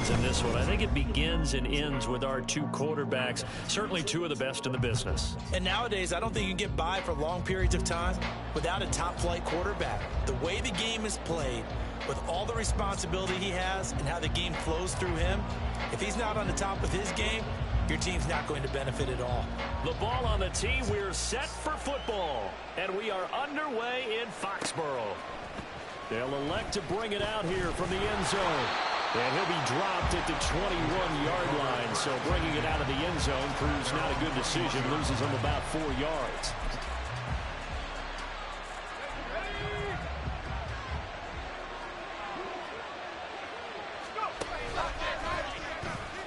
difference in this one. I think it begins and ends with our two quarterbacks, certainly two of the best in the business. And nowadays, I don't think you can get by for long periods of time without a top-flight quarterback. The way the game is played, with all the responsibility he has and how the game flows through him, if he's not on the top of his game, your team's not going to benefit at all. The ball on the tee. We're set for football. And we are underway in Foxborough. They'll elect to bring it out here from the end zone. And he'll be dropped at the 21-yard line. So bringing it out of the end zone proves not a good decision. Loses him about 4 yards.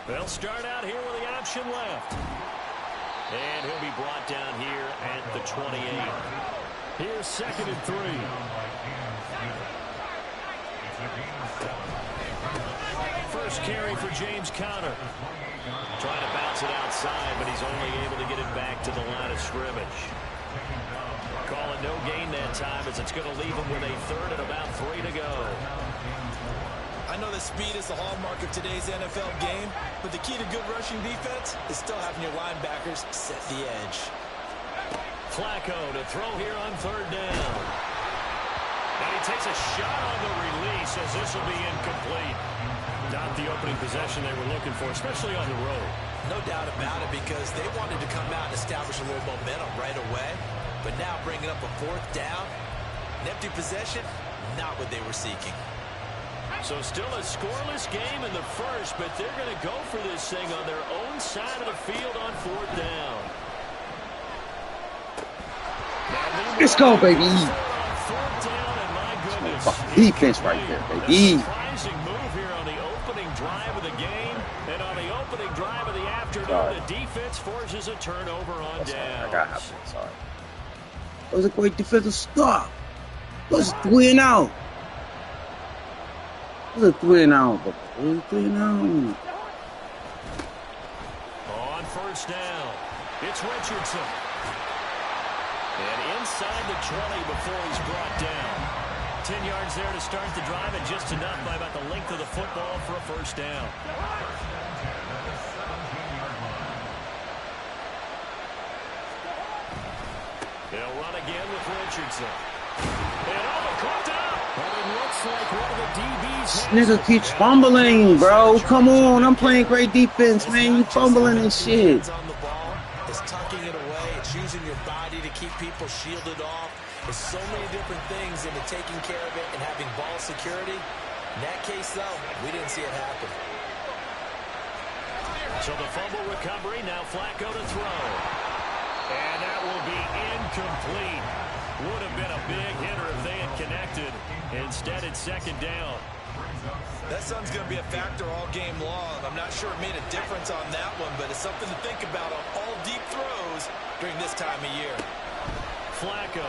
They'll start out here with the option left. And he'll be brought down here at the 28. Here's 2nd and 3. First carry for James Conner. Trying to bounce it outside, but he's only able to get it back to the line of scrimmage. Call it no gain that time, as it's going to leave him with a 3rd and about 3 to go. I know that speed is the hallmark of today's NFL game, but the key to good rushing defense is still having your linebackers set the edge. Flacco to throw here on 3rd down. And he takes a shot on the release, as this will be incomplete. Not the opening possession they were looking for, especially on the road. No doubt about it, because they wanted to come out and establish a little momentum right away. But now bringing up a 4th down, an empty possession, not what they were seeking. So still a scoreless game in the first, but they're going to go for this thing on their own side of the field on 4th down. Let's go, baby. Defense right there, baby. Surprising move here on the opening drive of the game, and on the opening drive of the afternoon, the defense forces a turnover on downs. Sorry. That was a great defensive stop. It was 3-and-out. It was a 3-and-out, but it was 3-and-out. On 1st down, it's Richardson. And inside the 20 before he's brought down. 10 yards there to start the drive, and just enough by about the length of the football for a 1st down. They'll run again with Richardson. And caught out. But it looks like one of the DBs. This nigga keeps fumbling, bro. Come on, I'm playing great defense, man. You fumbling and shit. On the ball, it's tucking it away. It's using your body to keep people shielded off. There's so many different things into taking care of it and having ball security. In that case, though, we didn't see it happen. So the fumble recovery, now Flacco to throw. And that will be incomplete. Would have been a big hitter if they had connected. Instead, it's 2nd down. That sun's going to be a factor all game long. I'm not sure it made a difference on that one, but it's something to think about on all deep throws during this time of year. Flacco.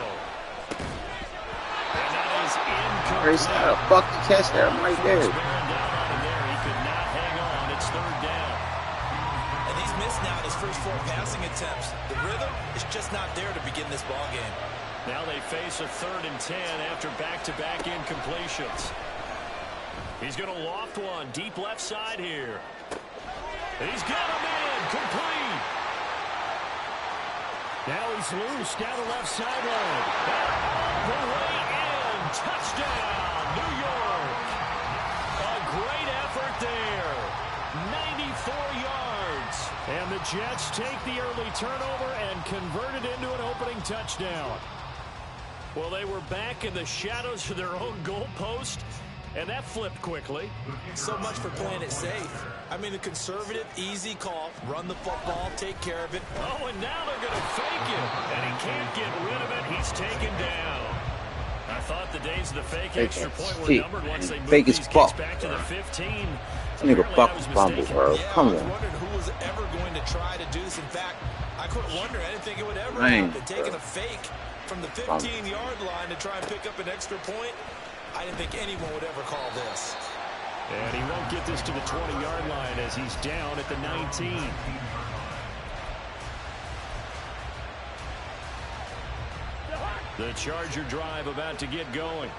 And that is incomplete. He's got a fucking catch there. I'm right there. He could not hang on. It's 3rd down. And he's missed now his first 4 passing attempts. The rhythm is just not there to begin this ball game. Now they face a 3rd and 10 after back-to-back incompletions. He's going to loft one deep left side here. He's got him in. Complete. Now he's loose down the left sideline. All the way in. Touchdown, New York. A great effort there. 94 yards. And the Jets take the early turnover and convert it into an opening touchdown. Well, they were back in the shadows of their own goalpost, and that flipped quickly. So much for playing it safe. I mean, the conservative, easy call, run the football, take care of it. Oh, and now they're going to fake it, and he can't get rid of it. He's taken down. I thought the days of the fake extra point were numbered once they moved these kicks back to the 15. Nigga fucking fumble, bro. Come on. I was wondering who was ever going to try to do this. In fact, I couldn't wonder. I didn't think it would ever happen. Taking a fake from the 15-yard line to try and pick up an extra point, I didn't think anyone would ever call this. And he won't get this to the 20-yard line as he's down at the 19. The Charger drive about to get going.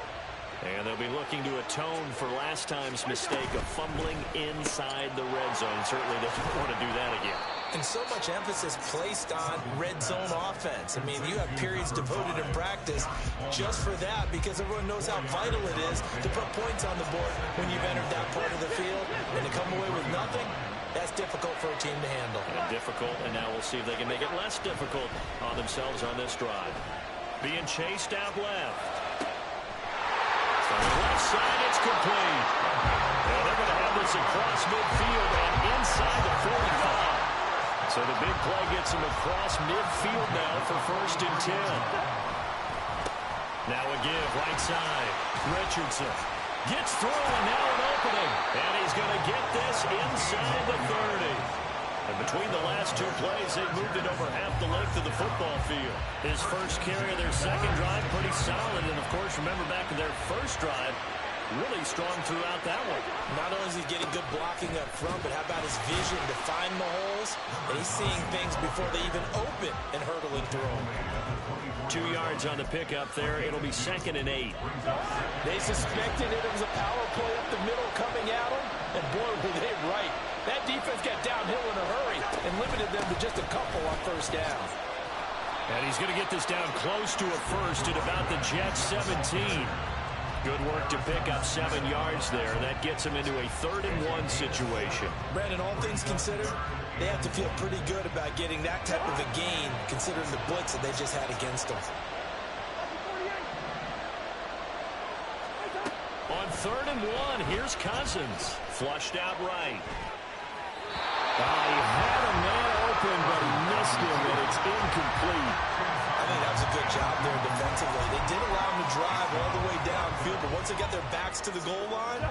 And they'll be looking to atone for last time's mistake of fumbling inside the red zone. Certainly doesn't want to do that again. And so much emphasis placed on red zone offense. I mean, you have periods devoted in practice just for that because everyone knows how vital it is to put points on the board when you've entered that part of the field. And to come away with nothing, that's difficult for a team to handle. And difficult, and now we'll see if they can make it less difficult on themselves on this drive. Being chased out left. From the left side, it's complete. And they're going to have this across midfield and inside the 45. So the big play gets him across midfield now for 1st and 10. Now a give, right side. Richardson gets through, and now an opening. And he's going to get this inside the 30. And between the last two plays, they've moved it over half the length of the football field. His first carry of their second drive, pretty solid. And, of course, remember back in their first drive, really strong throughout that one. Not only is he getting good blocking up front, but how about his vision to find the holes? And he's seeing things before they even open and hurdling through them. 2 yards on the pickup there. It'll be 2nd and 8. They suspected it was a power play up the middle coming at them, and boy, were they right. That defense got downhill in a hurry and limited them to just a couple on 1st down. And he's going to get this down close to a first at about the Jets 17. Good work to pick up 7 yards there. That gets him into a 3rd and 1 situation. Brandon, all things considered, they have to feel pretty good about getting that type of a gain, considering the blitz that they just had against them. On 3rd and 1, here's Cousins. Flushed out right. He had a man open, but he missed him, and it's incomplete. I think that was a good job there defensively. They did allow him to drive all the way downfield, but once they got their backs to the goal line,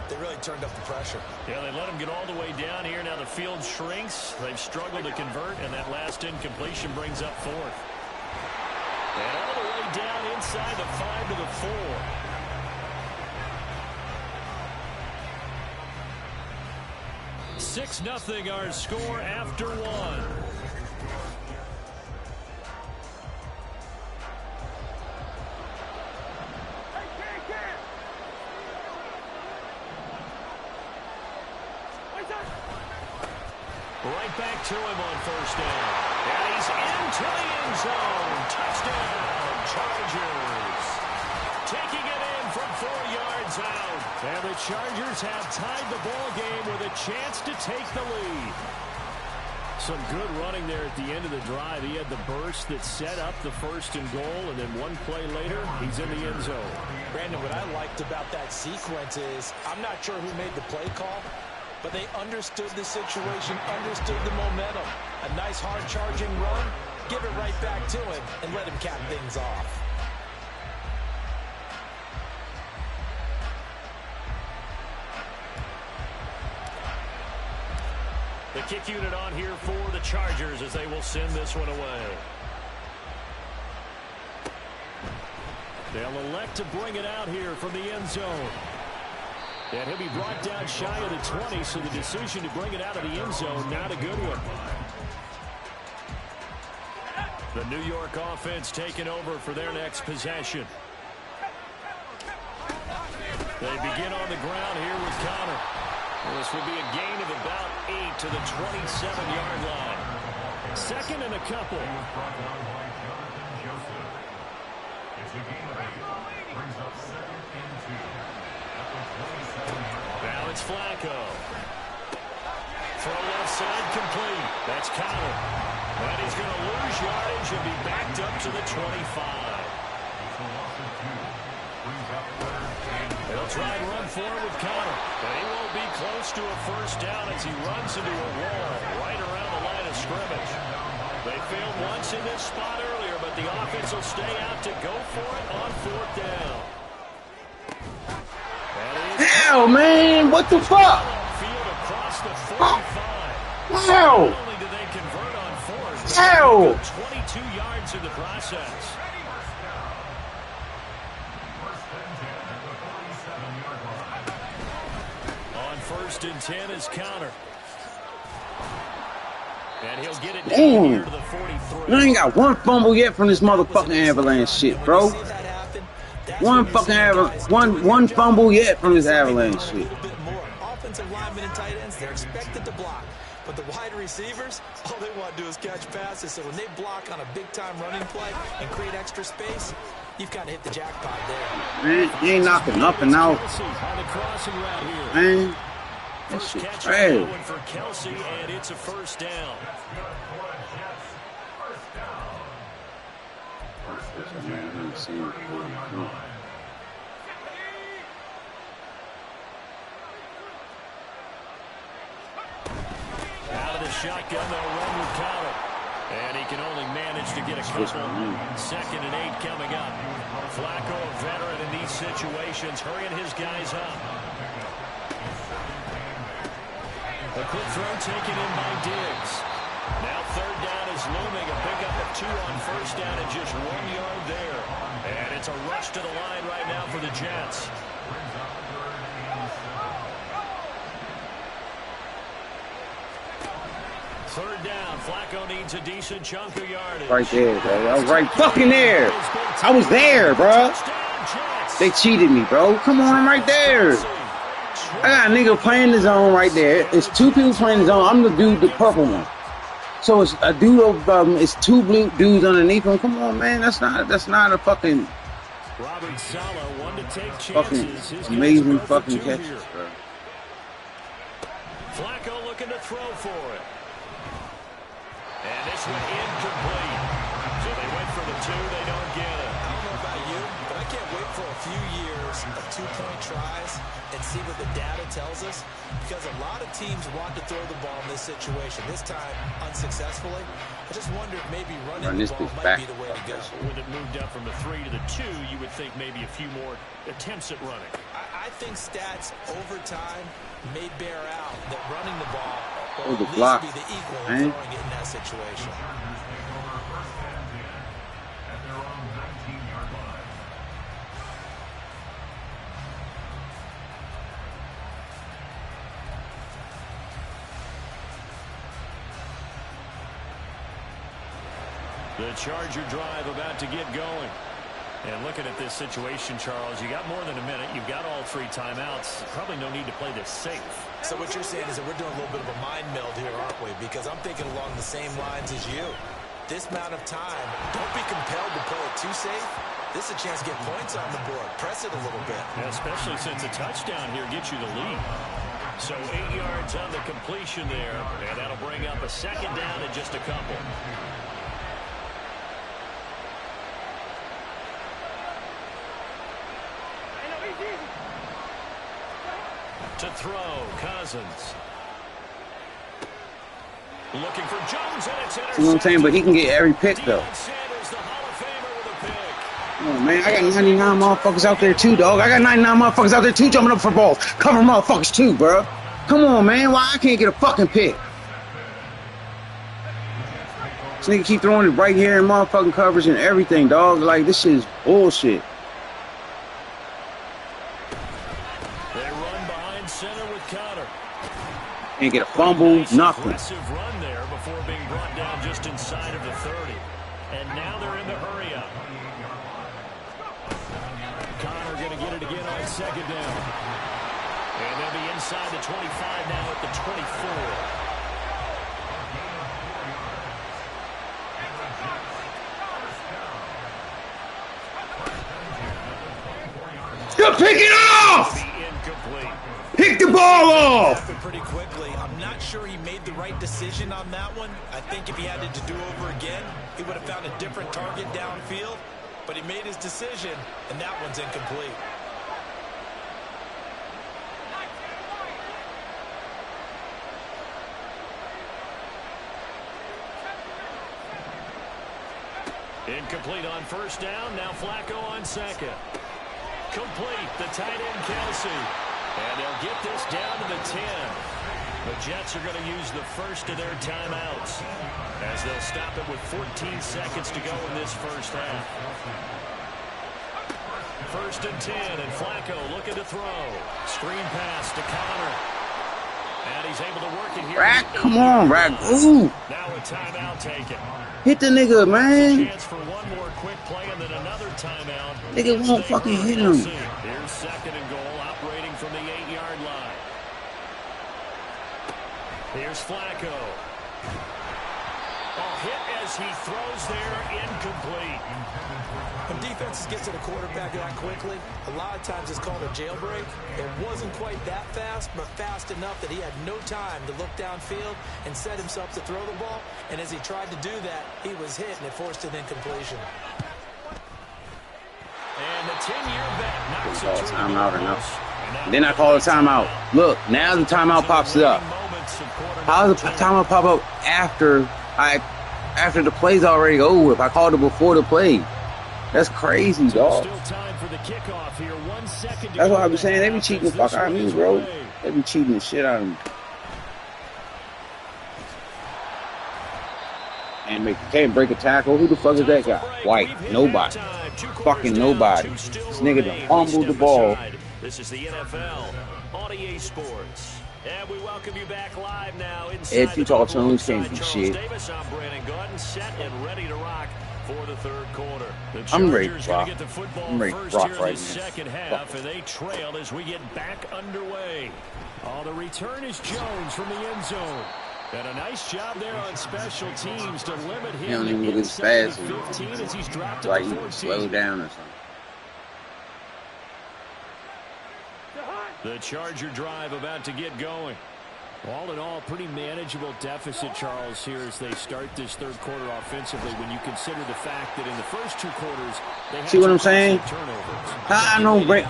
they really turned up the pressure. Yeah, they let him get all the way down here. Now the field shrinks. They've struggled to convert, and that last incompletion brings up 4th. And all the way down inside the 5 to the 4. 6-0 our score after 1. Right back to him on 1st down. And he's into the end zone. Touchdown, Chargers. Taking it in from 4 yards out. And the Chargers have tied the ball game with a chance to take the lead. Some good running there at the end of the drive. He had the burst that set up the 1st and goal, and then one play later, he's in the end zone. Brandon, what I liked about that sequence is, I'm not sure who made the play call, but they understood the situation, understood the momentum. A nice hard charging run, give it right back to him, and let him cap things off. The kick unit on here for the Chargers as they will send this one away. They'll elect to bring it out here from the end zone. And he'll be brought down shy of the 20, so the decision to bring it out of the end zone, not a good one. The New York offense taking over for their next possession. They begin on the ground here with Connor. Well, this will be a gain of about 8 to the 27-yard line. 2nd and a couple. Now it's Flacco. Throw left side complete. That's Connor. And he's going to lose yardage and be backed up to the 25. They'll try and run forward with Connor. But he won't be close to a 1st down as he runs into a wall right around the line of scrimmage. They failed once in this spot earlier, but the offense will stay out to go for it on 4th down. Hell, man, what the fuck? Field across the 45. Wow. Not only do they convert on 4th, Ow. 22 yards in the process. On 1st and 10 is Connor. And he'll get it down here to the 43. I ain't got one fumble yet from this motherfucking Avalanche shit, bro. One fucking one fumble yet from this Avalanche shit. Offensive linemen and tight ends, they're expected to block. But the wide receivers, all they want to do is catch passes. So when they block on a big-time running play and create extra space, you've got to hit the jackpot there. Man, you ain't knocking up and out. Man, that shit trash. For Kelsey, and it's a first down. Out of the shotgun, they'll run with Connor. And he can only manage to get a couple. 2nd and 8 coming up. Flacco, a veteran in these situations, hurrying his guys up. A quick throw taken in by Diggs. Now 3rd down is looming. A pickup of 2 on 1st down and just 1 yard there. And it's a rush to the line right now for the Jets. Third down, Flacco needs a decent chunk of yardage. Right there, bro. I was right fucking there. I was there, bro. They cheated me, bro. Come on, I'm right there. I got a nigga playing the zone right there. It's 2 people playing the zone. I'm the dude, the purple one. So it's a dude over it's 2 blue dudes underneath him. Come on, man. That's not a fucking Robert Saleh, one to take chances. Fucking amazing fucking catches, bro. Flacco looking to throw for it. And this one incomplete. So they went for the 2, they don't get it. I don't know about you, but I can't wait for a few years of 2-point tries and see what the data tells us. Because a lot of teams want to throw the ball in this situation. This time, unsuccessfully. I just wonder if maybe running the ball might be the way to go. With it moved up from the 3 to the 2, you would think maybe a few more attempts at running. I think stats over time may bear out that running the ball Oh, the block, be the equal man. of throwing it in that situation. The Charger drive about to get going. And looking at this situation, Charles, you got more than a minute. You've got all 3 timeouts. Probably no need to play this safe. So what you're saying is that we're doing a little bit of a mind meld here, aren't we? Because I'm thinking along the same lines as you. This amount of time, don't be compelled to play it too safe. This is a chance to get points on the board. Press it a little bit. Yeah, especially since a touchdown here gets you the lead. So 8 yards on the completion there. And that'll bring up a 2nd down and just a couple. To throw, Cousins. Looking for Jones, and it's intercepted. You know what I'm saying? But he can get every pick, though. Oh, man, I got 99 motherfuckers out there, too, dog. I got 99 motherfuckers out there, too, jumping up for balls. Cover motherfuckers, too, bro. Come on, man. Why I can't get a fucking pick? This nigga keep throwing it right here in motherfucking coverage and everything, dog. Like, this shit is bullshit. Can't get a fumble, nothing. Aggressive run there before being brought down just inside of the 30. And now they're in the hurry up. Connor going to get it again on 2nd down. And they'll be inside the 25 now at the 24. You're picking off! Pick the ball off! Pretty quickly. I'm not sure he made the right decision on that one. I think if he had it to do over again, he would have found a different target downfield. But he made his decision, and that one's incomplete. Incomplete on 1st down. Now Flacco on 2nd. Complete. The tight end, Kelsey. And they'll get this down to the 10. The Jets are going to use the first of their timeouts as they'll stop it with 14 seconds to go in this first half. 1st and 10, and Flacco looking to throw. Screen pass to Connor. And he's able to work it here. Rack, come on, Rack. Ooh. Now a timeout taken. Hit the nigga, man. Chance for one more quick play and then another timeout. Nigga won't fucking hit him. Here's second and goal, operating from the 8-yard line. Here's Flacco. A hit as he throws there, incomplete. When defenses get to the quarterback that quickly, a lot of times it's called a jailbreak. It wasn't quite that fast, but fast enough that he had no time to look downfield and set himself to throw the ball. And as he tried to do that, he was hit, and it forced an incompletion. And the 10-year bet knocks Call it to timeout or no? Then I call a timeout. Look, now the timeout pops up. How does the timeout pop up after the play's already over? If I called it before the play, that's crazy, dog. That's what I be saying. They be cheating the fuck out of me, bro. They be cheating the shit out of me. And can't break a tackle. Who the fuck is that guy? White. Nobody. Fucking nobody. This nigga done fumbled the ball. This is the NFL on EA Sports. And we welcome you back live now inside Ed Utah Jones can't do shit. I'm Brandon Gordon, set and ready to rock for the third quarter. I'm ready to rock. I'm ready to rock right now. Second half, and they trail as we get back underway. Oh, the return is Jones from the end zone. And a nice job there on special teams to limit him. He don't even look as fast as 15 as he's dropped like to he 14. slow down or something. The Charger drive about to get going. All in all, pretty manageable deficit, Charles, here as they start this third quarter offensively when you consider the fact that in the first two quarters, they had see what I'm saying? turnovers.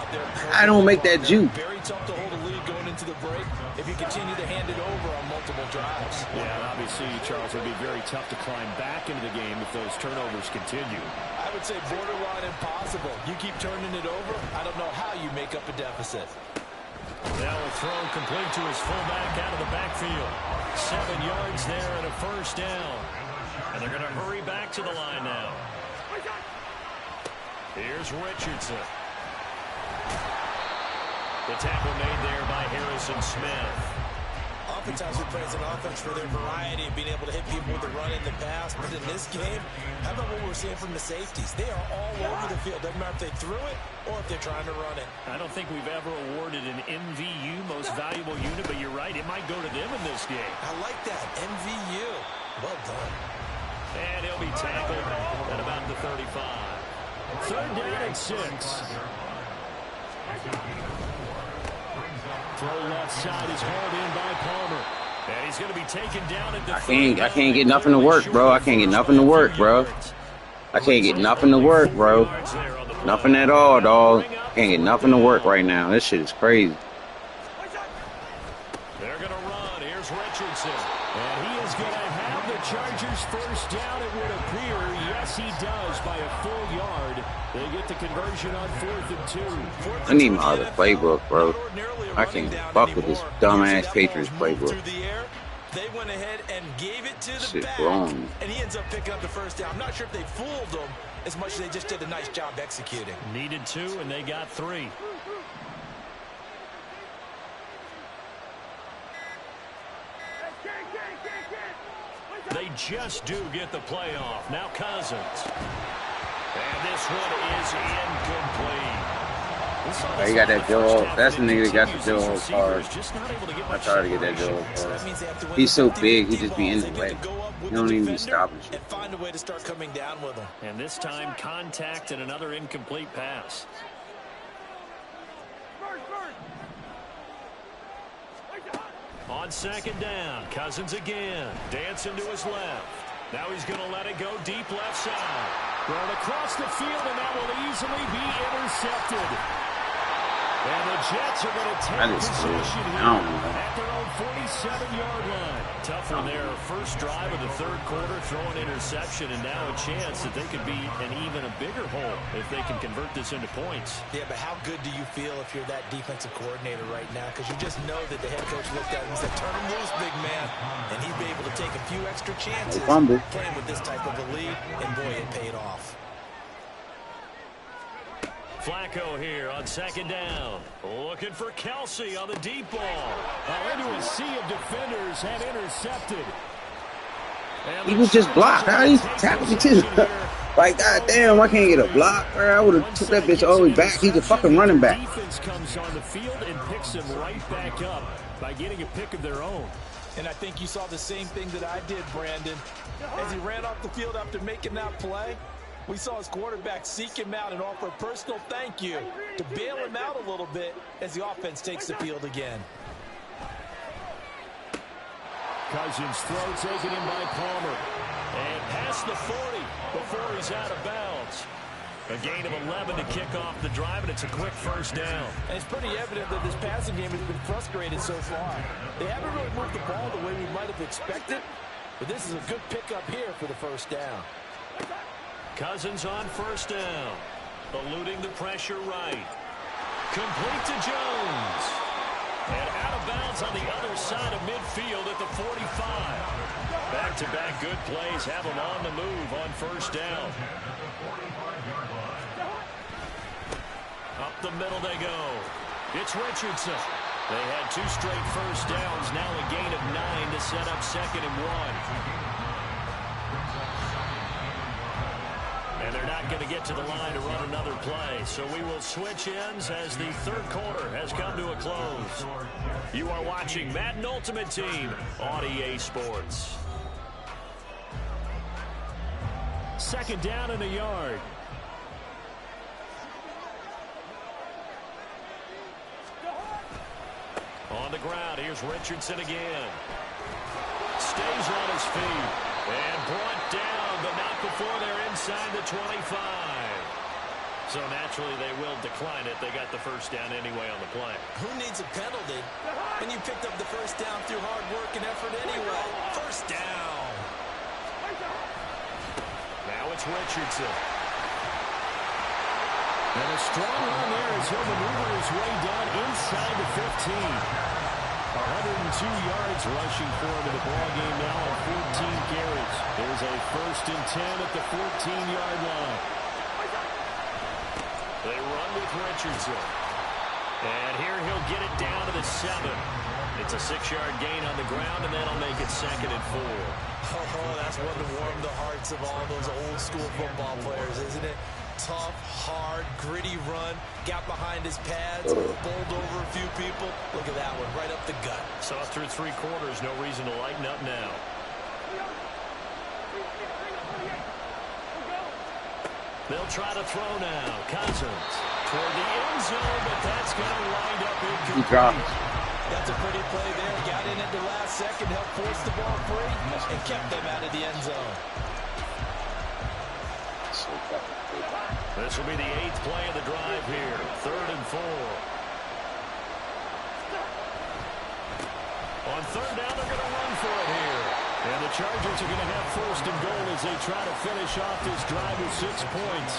I don't make that juke. Very tough to hold a lead going into the break if you continue to hand it over on multiple drives. Yeah, and obviously, Charles, it would be very tough to climb back into the game if those turnovers continue. I would say borderline impossible. You keep turning it over, I don't know how you make up a deficit. Now a throw complete to his fullback out of the backfield. 7 yards there and a first down. And they're going to hurry back to the line now. Here's Richardson. The tackle made there by Harrison Smith. Oftentimes we praise an offense for their variety of being able to hit people with the run in the pass. But in this game, how about what we're seeing from the safeties? They are all over the field. Doesn't matter if they threw it or if they're trying to run it. I don't think we've ever awarded an MVU, most valuable unit, but you're right. It might go to them in this game. I like that. MVU. Well done. And he'll be tackled at about the 35. Third down and 6. Throw left side is hauled in by Palmer. And he's going to be taken down at the I can't get nothing to work, bro. I can't get nothing to work, bro. I can't get nothing to work, bro. Nothing at all, dog. Can't get nothing to work right now. This shit is crazy. They're going to run. Here's Richardson. And he is going to have the Chargers first down, it would appear. Yes, he does by a full yard. They get the conversion on 4th and 2. I need my other playbook, bro. I can't fuck with this dumbass Patriots playbook. They went ahead and gave it to the Shit back, wrong. and he ends up picking up the first down. I'm not sure if they fooled them as much as they just did a nice job executing. Needed 2, and they got 3. They just do get the playoff. Now Cousins. And this one is incomplete. He got that Joe. That's the nigga that got the Joe card. I tried to get that Joe card. He's so big, he just be in the way. He don't even be stopping shit. And find a way to start coming down with him. And this time, contact and another incomplete pass. On second down, Cousins again. Dancing to his left. Now he's going to let it go deep left side. Thrown across the field, and that will easily be intercepted. And the Jets are going to take possession here at their own 47-yard line. Tough one there. First drive of the third quarter, throwing interception, and now a chance that they could be in even a bigger hole if they can convert this into points. Yeah, but how good do you feel if you're that defensive coordinator right now? Because you just know that the head coach looked at him and said, turn him loose, big man. And he'd be able to take a few extra chances playing with this type of a lead, and boy, it paid off. Flacco here on second down. Looking for Kelsey on the deep ball. Into a sea of defenders and intercepted. He was just blocked. How he tackled me too? Like, goddamn, why can't he get a block? I would have took that bitch all the way back. He's a fucking running back. Defense comes on the field and picks him right back up by getting a pick of their own. And I think you saw the same thing that I did, Brandon. As he ran off the field after making that play, we saw his quarterback seek him out and offer a personal thank you to bail him out a little bit as the offense takes the field again. Cousins throw taken in by Palmer. And past the 40 before he's out of bounds. A gain of 11 to kick off the drive, and it's a quick first down. And it's pretty evident that this passing game has been frustrated so far. They haven't really moved the ball the way we might have expected, but this is a good pickup here for the first down. Cousins on first down. Eluding the pressure right. Complete to Jones. And out of bounds on the other side of midfield at the 45. Back-to-back good plays have them on the move on first down. Up the middle they go. It's Richardson. They had 2 straight first downs. Now a gain of 9 to set up 2nd and 1. And they're not going to get to the line to run another play. So we will switch ends as the third quarter has come to a close. You are watching Madden Ultimate Team on EA Sports. 2nd down and a yard. On the ground, here's Richardson again. Stays on his feet. And brought down, but not before they're inside the 25. So naturally, they will decline it. They got the first down anyway on the play. Who needs a penalty when you picked up the first down through hard work and effort anyway? First down. Now it's Richardson. And a strong run there as he'll maneuver his way down inside the 15. 102 yards rushing for him in the ball game now on 14 carries. There's a 1st and 10 at the 14-yard line. They run with Richardson. And here he'll get it down to the 7. It's a 6-yard gain on the ground, and that'll make it 2nd and 4. Oh, that's one to warm the hearts of all those old-school football players, isn't it? Tough, hard, gritty run. Got behind his pads, bowled over a few people. Look at that one, right up the gut. Saw through 3 quarters, no reason to lighten up now. They'll try to throw now. Cousins toward the end zone, but that's going to wind up incomplete. That's a pretty play there. Got in at the last second, helped force the ball free, and kept them out of the end zone. This will be the 8th play of the drive here. 3rd and 4. On 3rd down, they're going to run for it here. And the Chargers are going to have 1st and goal as they try to finish off this drive with 6 points.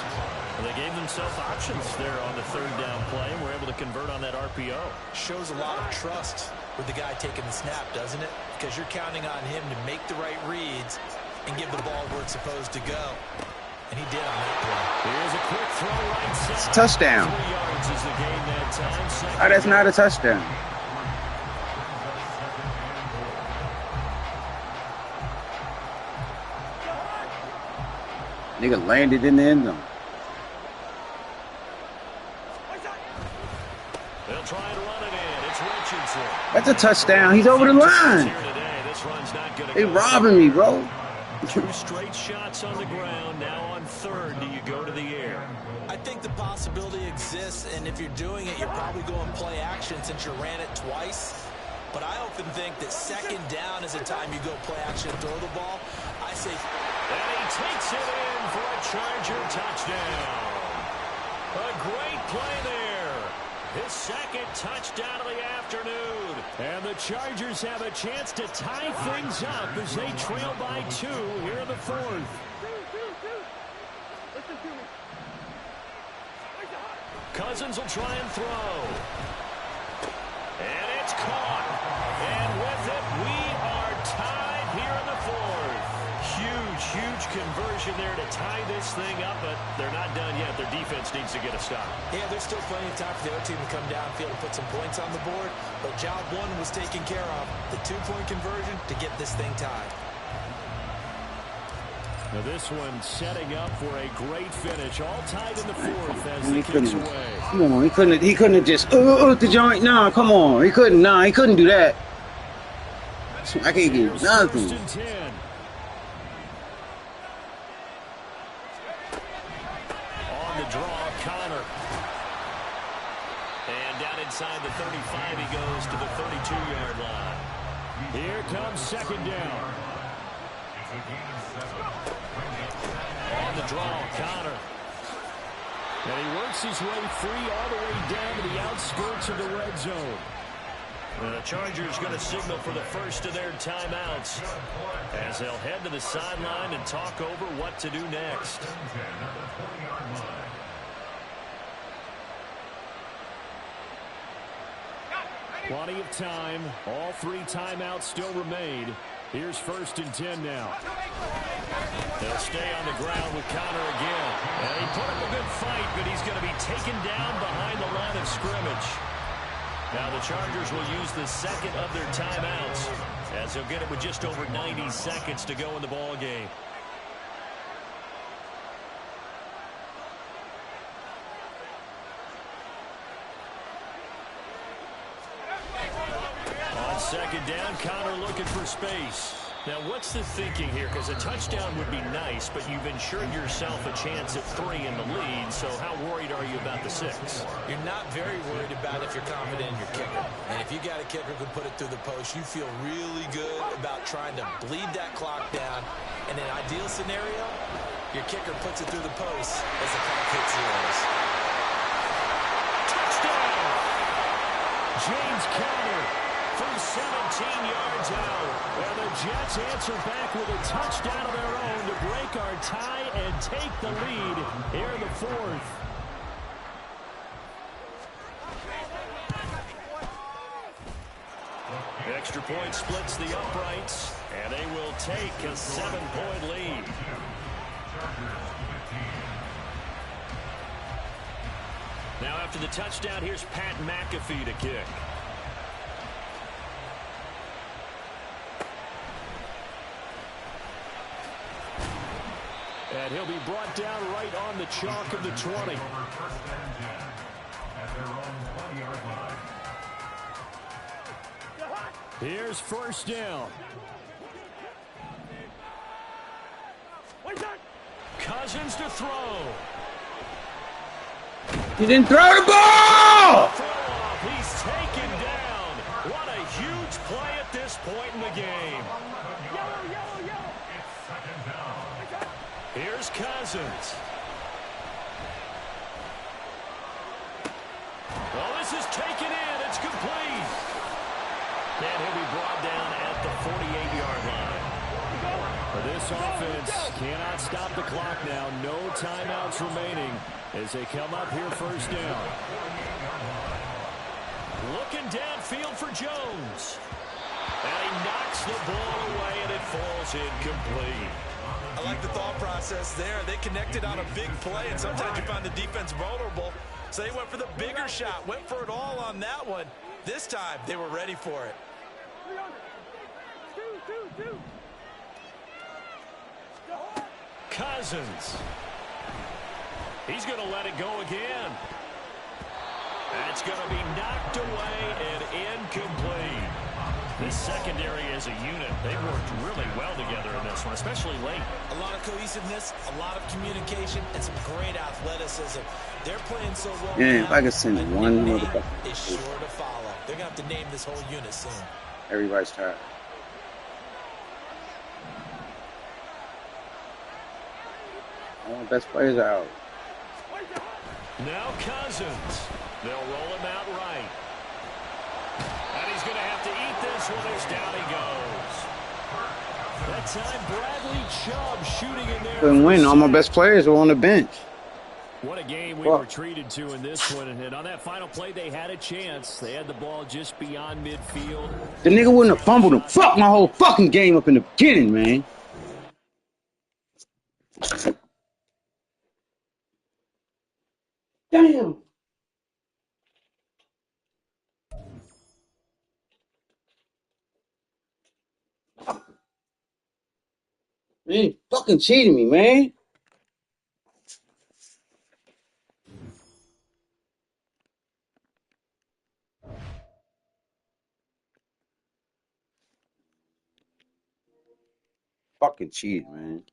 And they gave themselves options there on the 3rd down play and were able to convert on that RPO. Shows a lot of trust with the guy taking the snap, doesn't it? Because you're counting on him to make the right reads and give the ball where it's supposed to go. And he did on that play. Here's a quick throw right side. It's a touchdown. 3 yards is the gain that time. Oh, that's not a touchdown. Nigga landed in the end zone. They'll try and run it in. It's Richardson. That's a touchdown. He's over the line. They robbing me, bro. 2 straight shots on the ground. Now on 3rd, do you go to the air? I think the possibility exists, and if you're doing it, you're probably going play action since you ran it twice. But I often think that 2nd down is a time you go play action and throw the ball. I say... And he takes it in for a Charger touchdown. A great play there. His 2nd touchdown of the afternoon. And the Chargers have a chance to tie things up as they trail by 2 here in the 4th. Cousins will try and throw. And it's caught. And with it, we are tied here in the 4th. Huge huge conversion there to tie this thing up, but they're not done yet. Their defense needs to get a stop. Yeah, there's still plenty of time for the other team to come downfield and put some points on the board, but job one was taken care of. The 2-point conversion to get this thing tied. Now this one setting up for a great finish, all tied in the fourth as the kicks away. Come on, he couldn't have just the joint. Nah, come on, he couldn't. Nah, he couldn't do that. I can't get nothing. First and 10. On the draw, Connor. And down inside the 35, he goes to the 32-yard line. Here comes second down. On the draw, Connor. And he works his way free all the way down to the outskirts of the red zone. And the Chargers going to signal for the first of their timeouts as they'll head to the sideline and talk over what to do next. Plenty of time. All 3 timeouts still remain. Here's first and 10 now. They'll stay on the ground with Connor again. And he put up a good fight, but he's going to be taken down behind the line of scrimmage. Now the Chargers will use the second of their timeouts as they'll get it with just over 90 seconds to go in the ball game. On second down, Connor looking for space. Now, what's the thinking here? Because a touchdown would be nice, but you've ensured yourself a chance at 3 in the lead, so how worried are you about the 6? You're not very worried about if you're confident in your kicker. And if you got a kicker who can put it through the post, you feel really good about trying to bleed that clock down. In an ideal scenario, your kicker puts it through the post as the clock hits zeros. Touchdown! James Conner from 17 yards out. And the Jets answer back with a touchdown of their own to break our tie and take the lead here in the fourth. Extra point splits the uprights, and they will take a 7-point lead. Now after the touchdown, here's Pat McAfee to kick. And he'll be brought down right on the chalk of the 20. Here's first down. Cousins to throw. He didn't throw the ball! He's taken down. What a huge play at this point in the game. Here's Cousins. Well, this is taken in. It's complete. And he'll be brought down at the 48-yard line. But this offense cannot stop the clock now. No timeouts remaining as they come up here first down. Looking downfield for Jones. And he knocks the ball away, and it falls incomplete. I like the thought process there. They connected on a big play, and sometimes you find the defense vulnerable. So they went for the bigger shot, went for it all on that one. This time, they were ready for it. Cousins. He's going to let it go again. That's going to be knocked away and incomplete. This secondary as a unit, they worked really well together in this one, especially late. A lot of cohesiveness, a lot of communication, and some great athleticism. They're playing so well. Yeah, if I could send one more is sure to follow. They're going to have to name this whole unit soon. Everybody's tired. All the best players are out. Now Cousins. They'll roll him out right. And he's going to have to eat this one as down he goes. That time Bradley Chubb shooting in there. Couldn't win. All my best players were on the bench. What a game we were treated to in this one. And on that final play, they had a chance. They had the ball just beyond midfield. The nigga wouldn't have fumbled him. Fuck my whole fucking game up in the beginning, man. Damn. Man, you fucking cheating me, man. Fucking cheated, man.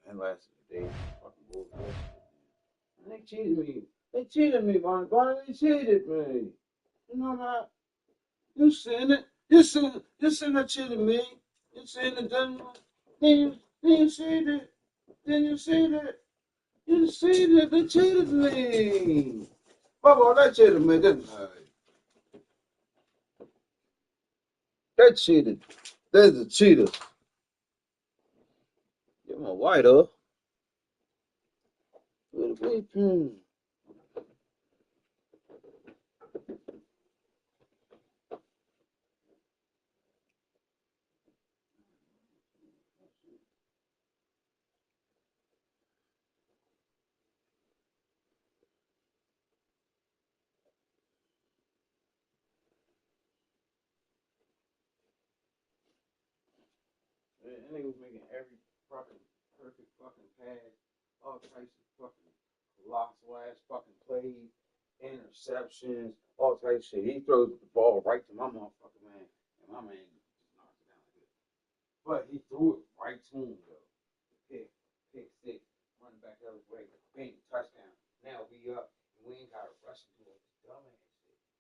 That last day, fucking bullshit. They cheated me. They cheated me, Bonnie. Bonnie, they cheated me. You know that? You seen it. You seen it cheated me. You seen it, didn't you? Then you see it. Then you see it. You see it. They cheated me. Bubba, they cheated me, didn't they? They cheated. They're the cheaters. Get my white up. Where the weeping? That nigga was making every fucking perfect fucking pass, all types of fucking colossal ass fucking plays, interceptions, all types of shit. He throws the ball right to my motherfucking man, and my man just knocks it down good. But he threw it right to him though. Pick six, running back the other way, bang, touchdown. Now we up, and we ain't got to rush into it. Dumbass shit. I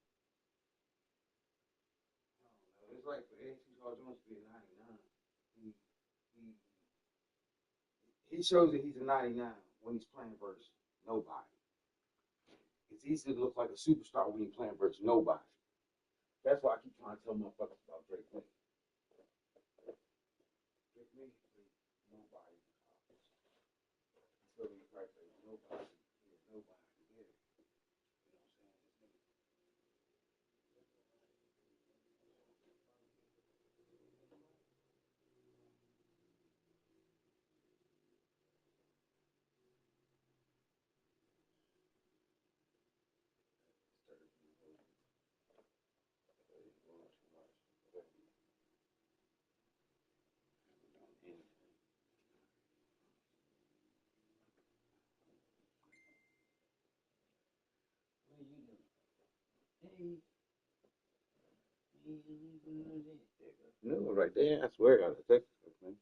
don't know. It's like for AT Carl Jones to be a 99. He he he shows that he's a 99 when he's playing versus nobody. It's easy to look like a superstar when you're playing versus nobody. That's why I keep trying to tell motherfuckers about Drake May. Drake May is nobody. So he's right there. Nobody. Yeah, nobody can get it. You know what I'm saying? No, right there. I swear I got a text. Man.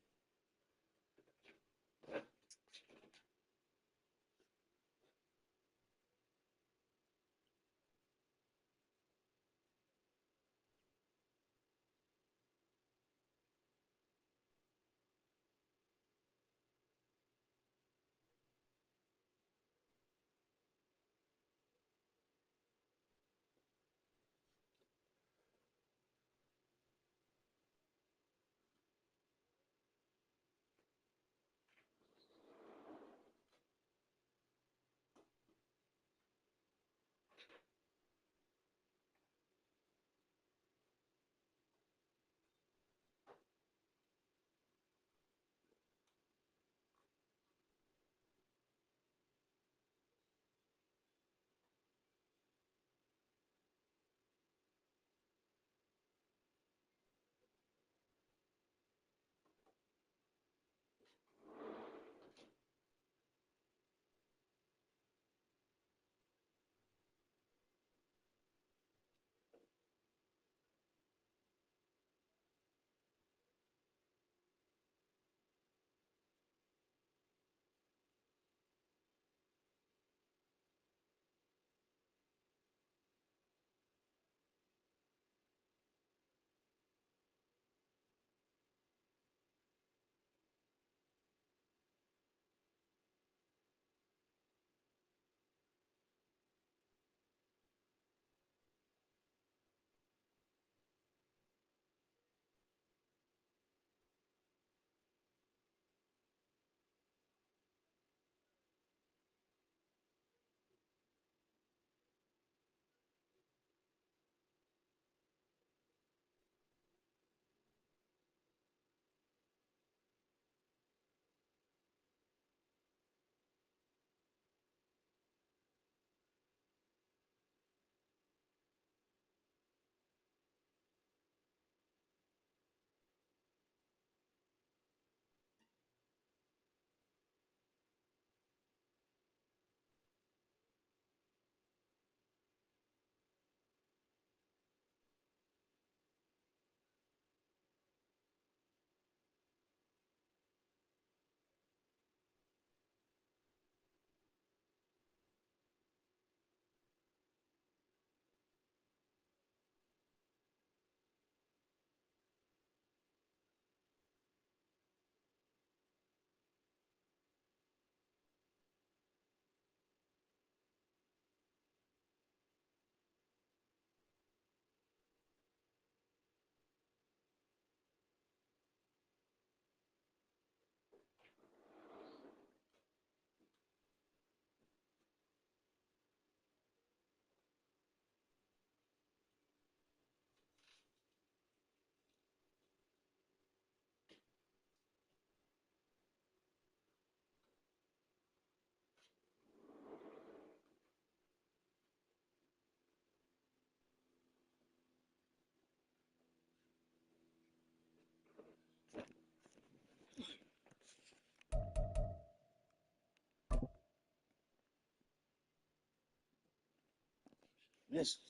Missing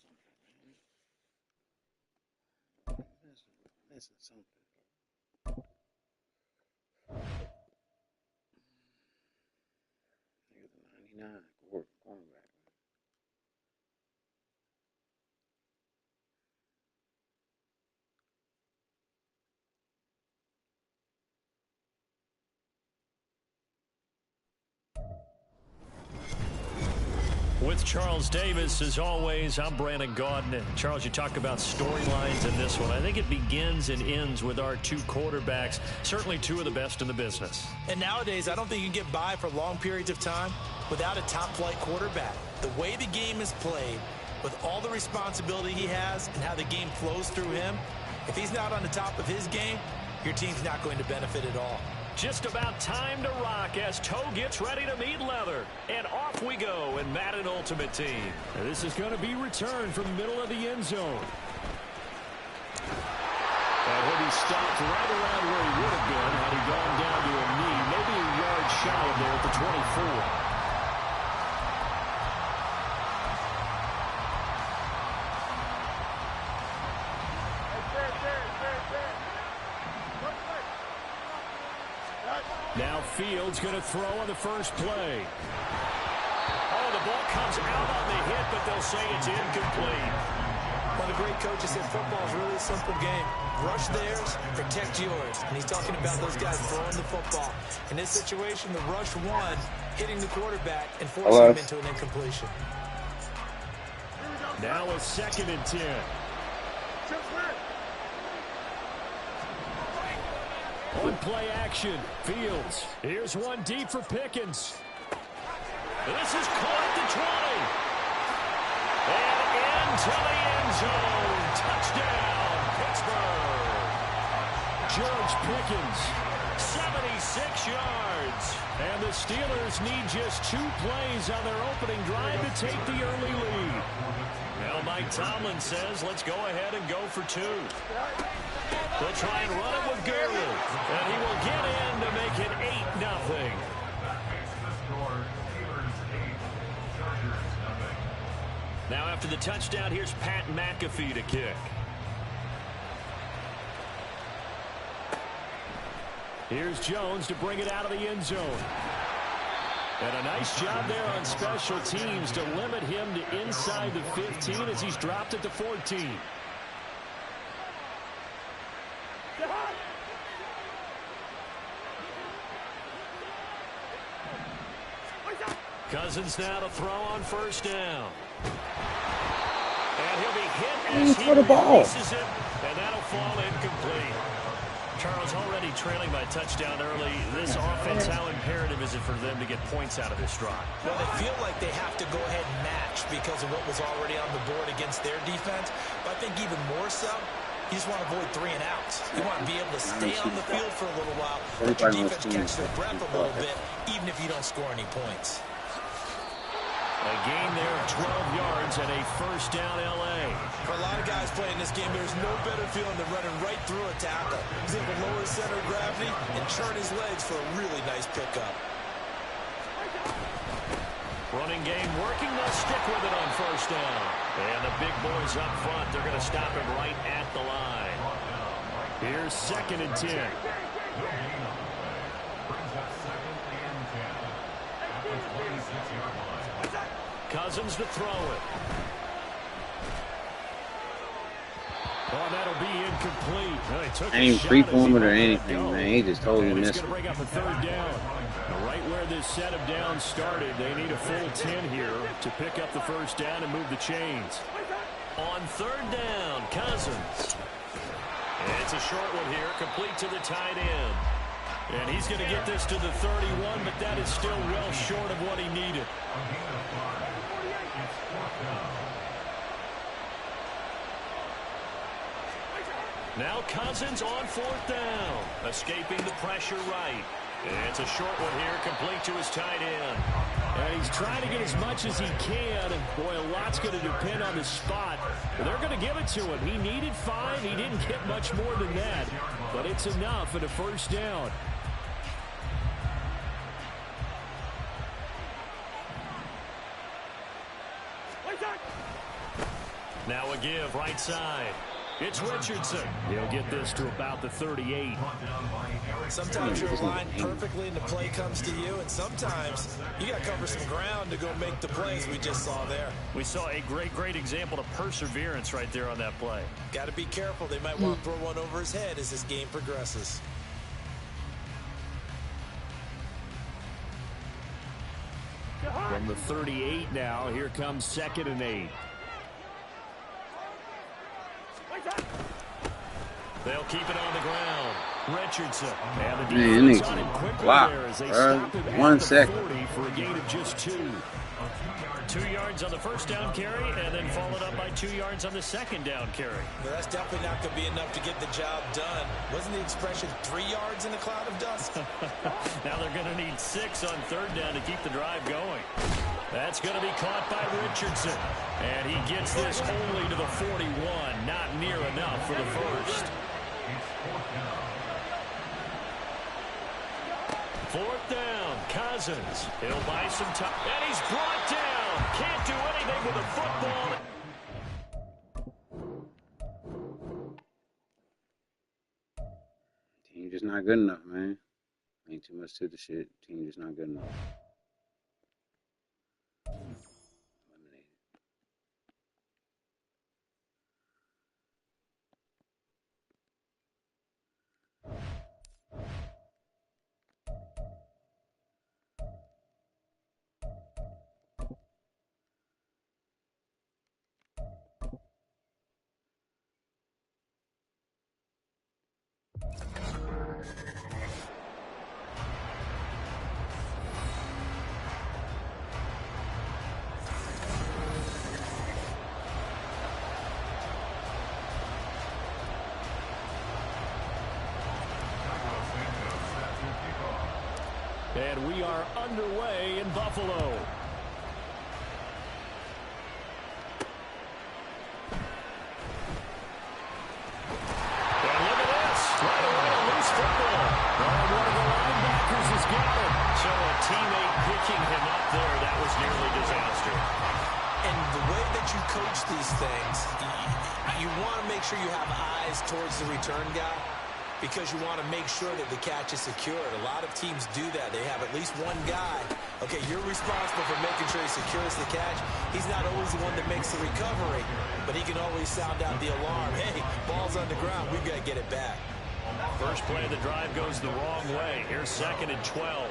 something. Nigga's a 99 cornerback. With Charles Davis, as always, I'm Brandon Gaudin. And Charles, you talk about storylines in this one. I think it begins and ends with our two quarterbacks, certainly two of the best in the business. And nowadays, I don't think you can get by for long periods of time without a top-flight quarterback. The way the game is played, with all the responsibility he has and how the game flows through him, if he's not on the top of his game, your team's not going to benefit at all. Just about time to rock as Toe gets ready to meet leather. And off we go in Madden Ultimate Team. And this is going to be returned from the middle of the end zone. And he'll be stopped right around where he would have been had he gone down to a knee, maybe a yard shy of there at the 24. Now Fields going to throw on the first play. Oh, the ball comes out on the hit, but they'll say it's incomplete. One of the great coaches said football is really a simple game. Rush theirs, protect yours. And he's talking about those guys throwing the football. In this situation, the rush one, hitting the quarterback and forcing him into an incompletion. Now a 2nd and 10. On play action, Fields. Here's one deep for Pickens. This is caught at the 20. And into the end zone. Touchdown, Pittsburgh. George Pickens, 76 yards. And the Steelers need just 2 plays on their opening drive to take the early lead. Now Mike Tomlin says, let's go ahead and go for 2. They'll try and run it with Gurley, and he will get in to make it 8-0. Now after the touchdown, here's Pat McAfee to kick. Here's Jones to bring it out of the end zone. And a nice job there on special teams to limit him to inside the 15 as he's dropped at the 14. Cousins now to throw on first down. And he'll be hit as he releases it, and that'll fall incomplete. Charles, already trailing by touchdown early. This offense, how imperative is it for them to get points out of this drive? Well, they feel like they have to go ahead and match because of what was already on the board against their defense. But I think even more so, you just want to avoid 3 and outs. You want to be able to stay on the field for a little while, let your defense catch their breath a little bit, even if you don't score any points. A gain there of 12 yards and a first down L.A. For a lot of guys playing this game, there's no better feeling than running right through a tackle. He's able to lower his center of gravity and churn his legs for a really nice pickup. Running game working. They'll stick with it on first down. And the big boys up front, they're going to stop him right at the line. Here's 2nd and 10. Cousins to throw it. Oh, that'll be incomplete. Well, he took I ain't free form it or anything, man. He just told you he's miss going to bring up a 3rd down. Right where this set of downs started, they need a full 10 here to pick up the first down and move the chains. On 3rd down, Cousins. It's a short one here, complete to the tight end. And he's going to get this to the 31, but that is still well short of what he needed. Now Cousins on 4th down, escaping the pressure right. It's a short one here, complete to his tight end. And he's trying to get as much as he can, and boy, a lot's going to depend on the spot. But they're going to give it to him. He needed 5. He didn't get much more than that, but it's enough at a first down. Now a give right side. It's Richardson. He'll get this to about the 38. Sometimes you're aligned perfectly and the play comes to you, and sometimes you got to cover some ground to go make the plays we just saw there. We saw a great example of perseverance right there on that play. Got to be careful. They might want to throw one over his head as this game progresses. From the 38 now, here comes 2nd and 8. They'll keep it on the ground. Richardson. And the defense on him quickly there as they stop him at the 40 for a gain of just 2. 2 yards on the first down carry, and then followed up by 2 yards on the second down carry. But that's definitely not going to be enough to get the job done. Wasn't the expression 3 yards in a cloud of dust? Now they're going to need 6 on 3rd down to keep the drive going. That's going to be caught by Richardson. And he gets this only to the 41. Not near enough for the first. 4th down, Cousins. He'll buy some time. And he's brought down. Can't do anything with the football. Team just not good enough, man. Ain't too much to the shit. Team just not good enough. And we are underway in Buffalo. And look at this. Right away, a loose football. And one of the linebackers is gone. So a teammate picking him up there, that was nearly disaster. And the way that you coach these things, you want to make sure you have eyes towards the return guy, because you want to make sure that the catch is secured. A lot of teams do that. They have at least one guy. Okay, you're responsible for making sure he secures the catch. He's not always the one that makes the recovery, but he can always sound out the alarm. Hey, ball's on the ground. We've got to get it back. First play of the drive goes the wrong way. Here's 2nd and 12.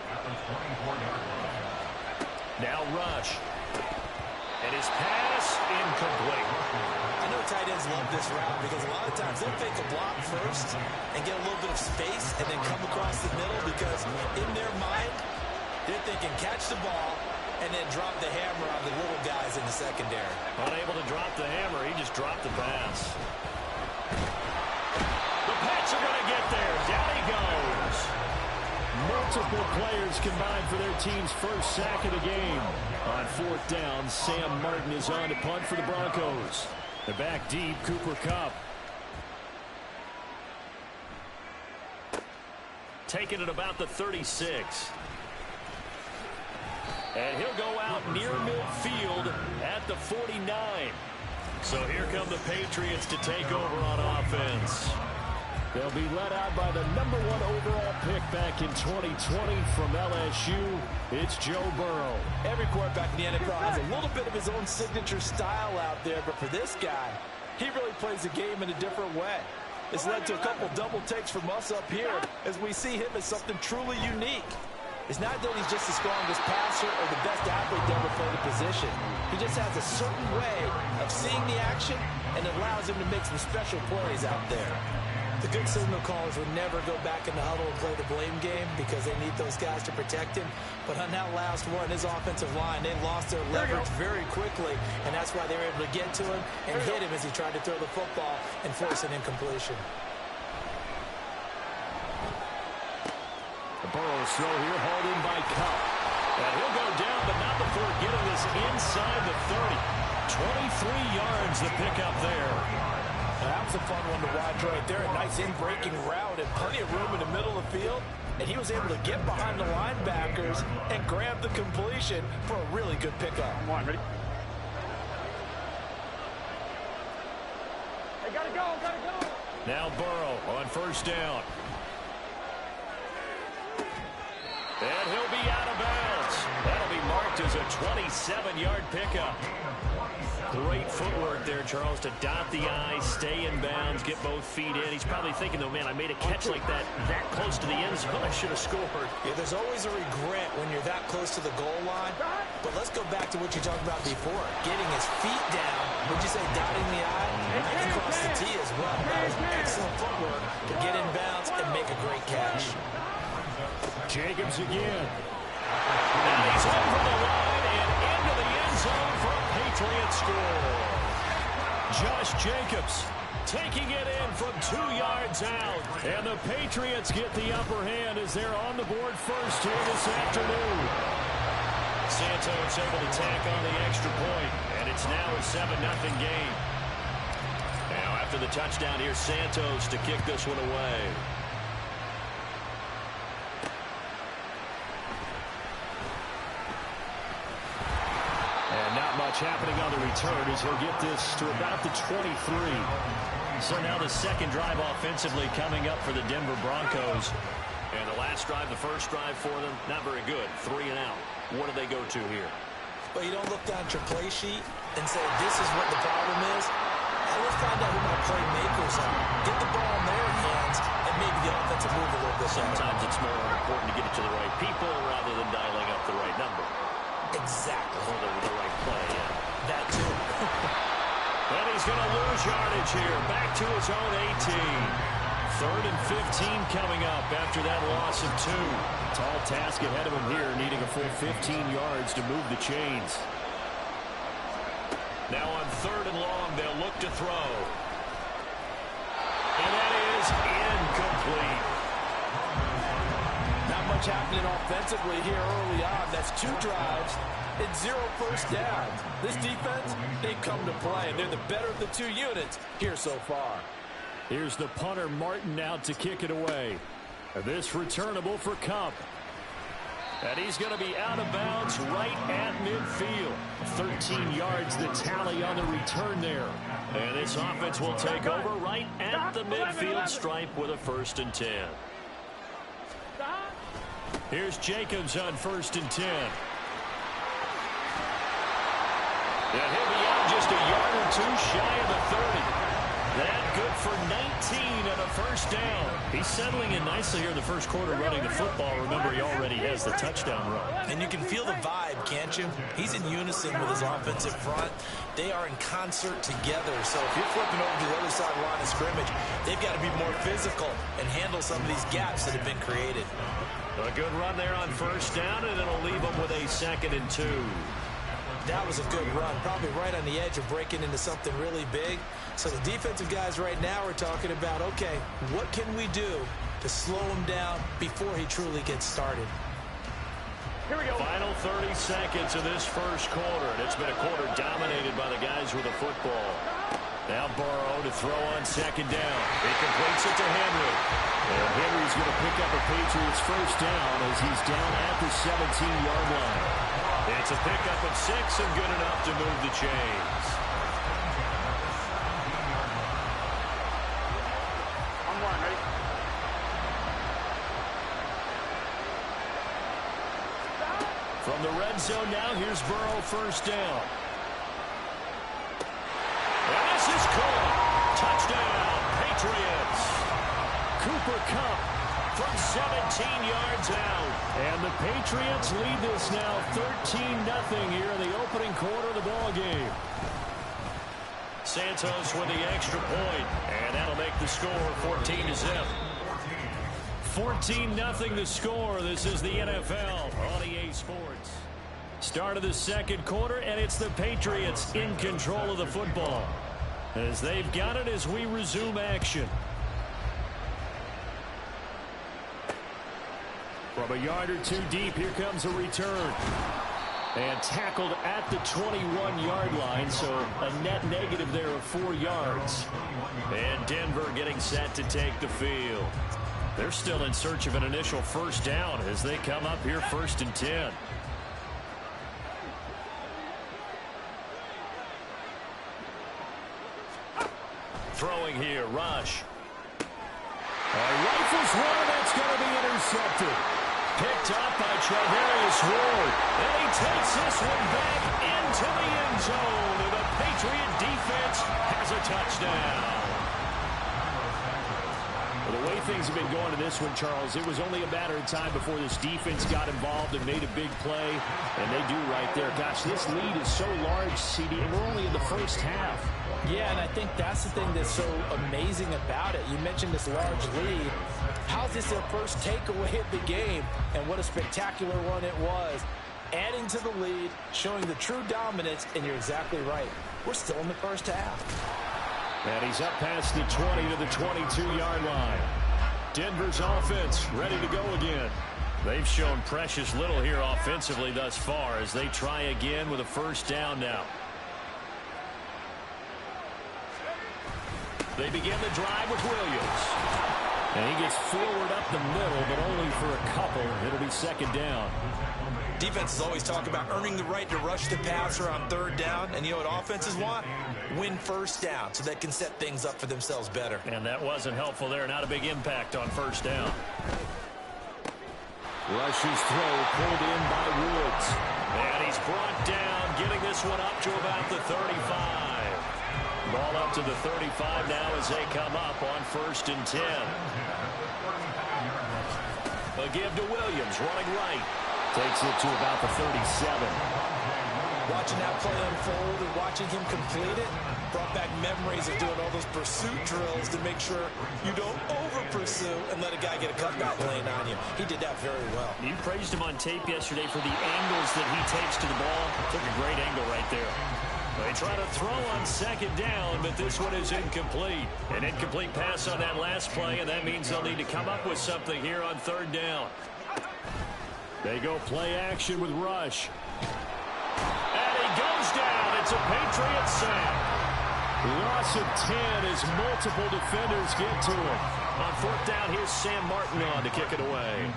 Now Rush. And his pass incomplete. I know tight ends love this route because a lot of times they'll fake a block first and get a little bit of space and then come across the middle, because in their mind, they're thinking catch the ball and then drop the hammer on the little guys in the secondary. Unable to drop the hammer, he just dropped the pass. The Pats are going to get there. Down he goes. Multiple players combined for their team's first sack of the game. On 4th down, Sam Martin is on to punt for the Broncos. They're back deep, Cooper Kupp. Taking it about the 36. And he'll go out near midfield at the 49. So here come the Patriots to take over on offense. They'll be led out by the #1 overall pick back in 2020 from LSU. It's Joe Burrow. Every quarterback in the NFL has a little bit of his own signature style out there, but for this guy, he really plays the game in a different way. It's led to a couple double takes from us up here as we see him as something truly unique. It's not that he's just the strongest passer or the best athlete to ever play the position. He just has a certain way of seeing the action, and it allows him to make some special plays out there. The good signal callers would never go back in the huddle and play the blame game because they need those guys to protect him. But on that last one, his offensive line, they lost their leverage very quickly, and that's why they were able to get to him and hit him as he tried to throw the football and force an incompletion. The Burrows throw here, hauled in by Kupp. And he'll go down, but not before getting this inside the 30. 23 yards the pickup there. That was a fun one to watch right there. A nice in-breaking route and plenty of room in the middle of the field. And he was able to get behind the linebackers and grab the completion for a really good pickup. Come on, ready? Now Burrow on first down. And he'll be out of bounds. That'll be marked as a 27-yard pickup. Great footwork there, Charles, to dot the I, stay in bounds, get both feet in. He's probably thinking, though, man, I made a catch like that close to the end zone. I should have scored. Yeah, there's always a regret when you're that close to the goal line. But let's go back to what you talked about before. Getting his feet down. Would you say dotting the I? And across the T as well. That was excellent footwork to get in bounds and make a great catch. Jacobs again. And he's over the line and into the end zone for a Patriot score. Josh Jacobs taking it in from 2 yards out. And the Patriots get the upper hand as they're on the board first here this afternoon. Santos able to tack on the extra point, and it's now a 7-0 game. Now after the touchdown, here's Santos to kick this one away. Much happening on the return as he'll get this to about the 23. So now the second drive offensively coming up for the Denver Broncos. And the last drive, the first drive for them, not very good. 3 and out. What do they go to here? Well, you don't look down at your play sheet and say, this is what the problem is. Let's find out who my playmakers are. Get the ball in their hands and maybe the offense will move a little bit. Sometimes it's more important to get it to the right people rather than dialing up the right number. Exactly. Or the right play, yeah. That too. And he's going to lose yardage here. Back to his own 18. 3rd and 15 coming up after that loss of 2. Tall task ahead of him here, needing a full 15 yards to move the chains. Now on 3rd and long, they'll look to throw. And that is incomplete. Not much happening offensively here early on. That's 2 drives and 0 first downs. This defense, they've come to play, and they're the better of the 2 units here so far. Here's the punter, Martin, out to kick it away. This returnable for Kupp. And he's going to be out of bounds right at midfield. 13 yards the tally on the return there. And this offense will take over right at the midfield stripe with a 1st and 10. Here's Jacobs on 1st and 10. And he'll be out just a yard or 2 shy of the 30. That good for 19 and a 1st down. He's settling in nicely here in the first quarter running the football. Remember, he already has the touchdown run. And you can feel the vibe, can't you? He's in unison with his offensive front. They are in concert together. So if you're flipping over to the other side of the line of scrimmage, they've got to be more physical and handle some of these gaps that have been created. A good run there on 1st down, and it'll leave them with a 2nd and 2. That was a good run, probably right on the edge of breaking into something really big. So the defensive guys right now are talking about, okay, what can we do to slow him down before he truly gets started? Here we go. Final 30 seconds of this first quarter, and it's been a quarter dominated by the guys with the football. Now Burrow to throw on 2nd down. He completes it to Henry. And Henry's going to pick up a Patriots 1st down as he's down at the 17-yard line. It's a pickup of 6 and good enough to move the chains. On 1, ready? From the red zone now, here's Burrow 1st down. And this is caught. Touchdown, Patriots. Cooper Kupp from 17 yards out. And the Patriots lead this now 13-0 here in the opening quarter of the ball game. Santos with the extra point, and that'll make the score 14-0. 14-0 the score. This is the NFL on EA Sports. Start of the second quarter, and it's the Patriots in control of the football as they've got it as we resume action. From a yard or 2 deep, here comes a return. And tackled at the 21-yard line, so a net negative there of 4 yards. And Denver getting set to take the field. They're still in search of an initial 1st down as they come up here 1st and 10. throwing here. Rush. Rifles one. That's going to be intercepted. Picked up by Charvarius Ward. And he takes this one back into the end zone. And the Patriot defense has a touchdown. Well, the way things have been going to this one, Charles, it was only a matter of time before this defense got involved and made a big play. And they do right there. Gosh, this lead is so large, CD, and we're only in the first half. Yeah, and I think that's the thing that's so amazing about it. You mentioned this large lead. How's this their first takeaway of the game? And what a spectacular one it was. Adding to the lead, showing the true dominance, and you're exactly right. We're still in the first half. And he's up past the 20 to the 22-yard line. Denver's offense ready to go again. They've shown precious little here offensively thus far as they try again with a first down now. They begin the drive with Williams. And he gets forward up the middle, but only for a couple. It'll be second down. Defenses always talk about earning the right to rush the passer on third down. And you know what offenses want? Win first down so they can set things up for themselves better. And that wasn't helpful there. Not a big impact on first down. Rush's throw pulled in by Woods. And he's brought down, getting this one up to about the 35. Ball up to the 35 now as they come up on 1st and 10. A give to Williams, running right. Takes it to about the 37. Watching that play unfold and watching him complete it brought back memories of doing all those pursuit drills to make sure you don't over-pursue and let a guy get a cutback lane on you. He did that very well. You praised him on tape yesterday for the angles that he takes to the ball. Took a great angle right there. They try to throw on second down, but this one is incomplete. An incomplete pass on that last play, and that means they'll need to come up with something here on third down. They go play action with Rush. And he goes down. It's a Patriot sack. Loss of 10 as multiple defenders get to him. On 4th down, here's Sam Martin on to kick it away.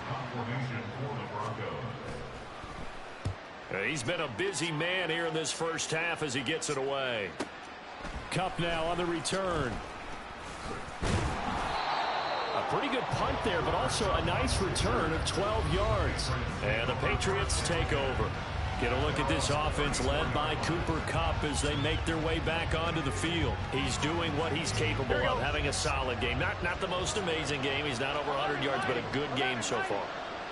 He's been a busy man here in this first half as he gets it away. Kupp now on the return. A pretty good punt there, but also a nice return of 12 yards. And the Patriots take over. Get a look at this offense led by Cooper Kupp as they make their way back onto the field. He's doing what he's capable of, having a solid game. Not the most amazing game. He's not over 100 yards, but a good game so far.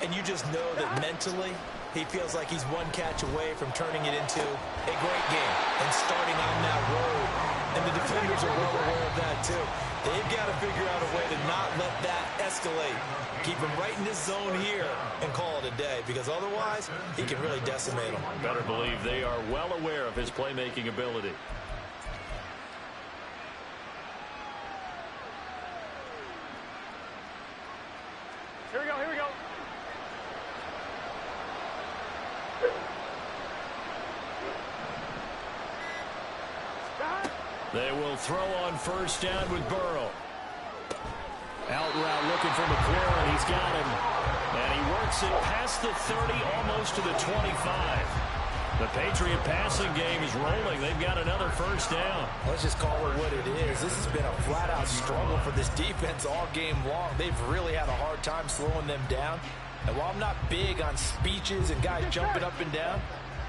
And you just know that mentally he feels like he's one catch away from turning it into a great game and starting on that road. And the defenders are well aware of that too. They've got to figure out a way to not let that escalate. Keep him right in this zone here and call it a day, because otherwise he can really decimate them. Better believe they are well aware of his playmaking ability. Here we go, here we go. They will throw on first down with Burrow. Out route looking for McLaurin. He's got him. And he works it past the 30, almost to the 25. The Patriot passing game is rolling. They've got another first down. Let's just call it what it is. This has been a flat-out struggle for this defense all game long. They've really had a hard time slowing them down. And while I'm not big on speeches and guys jumping up and down,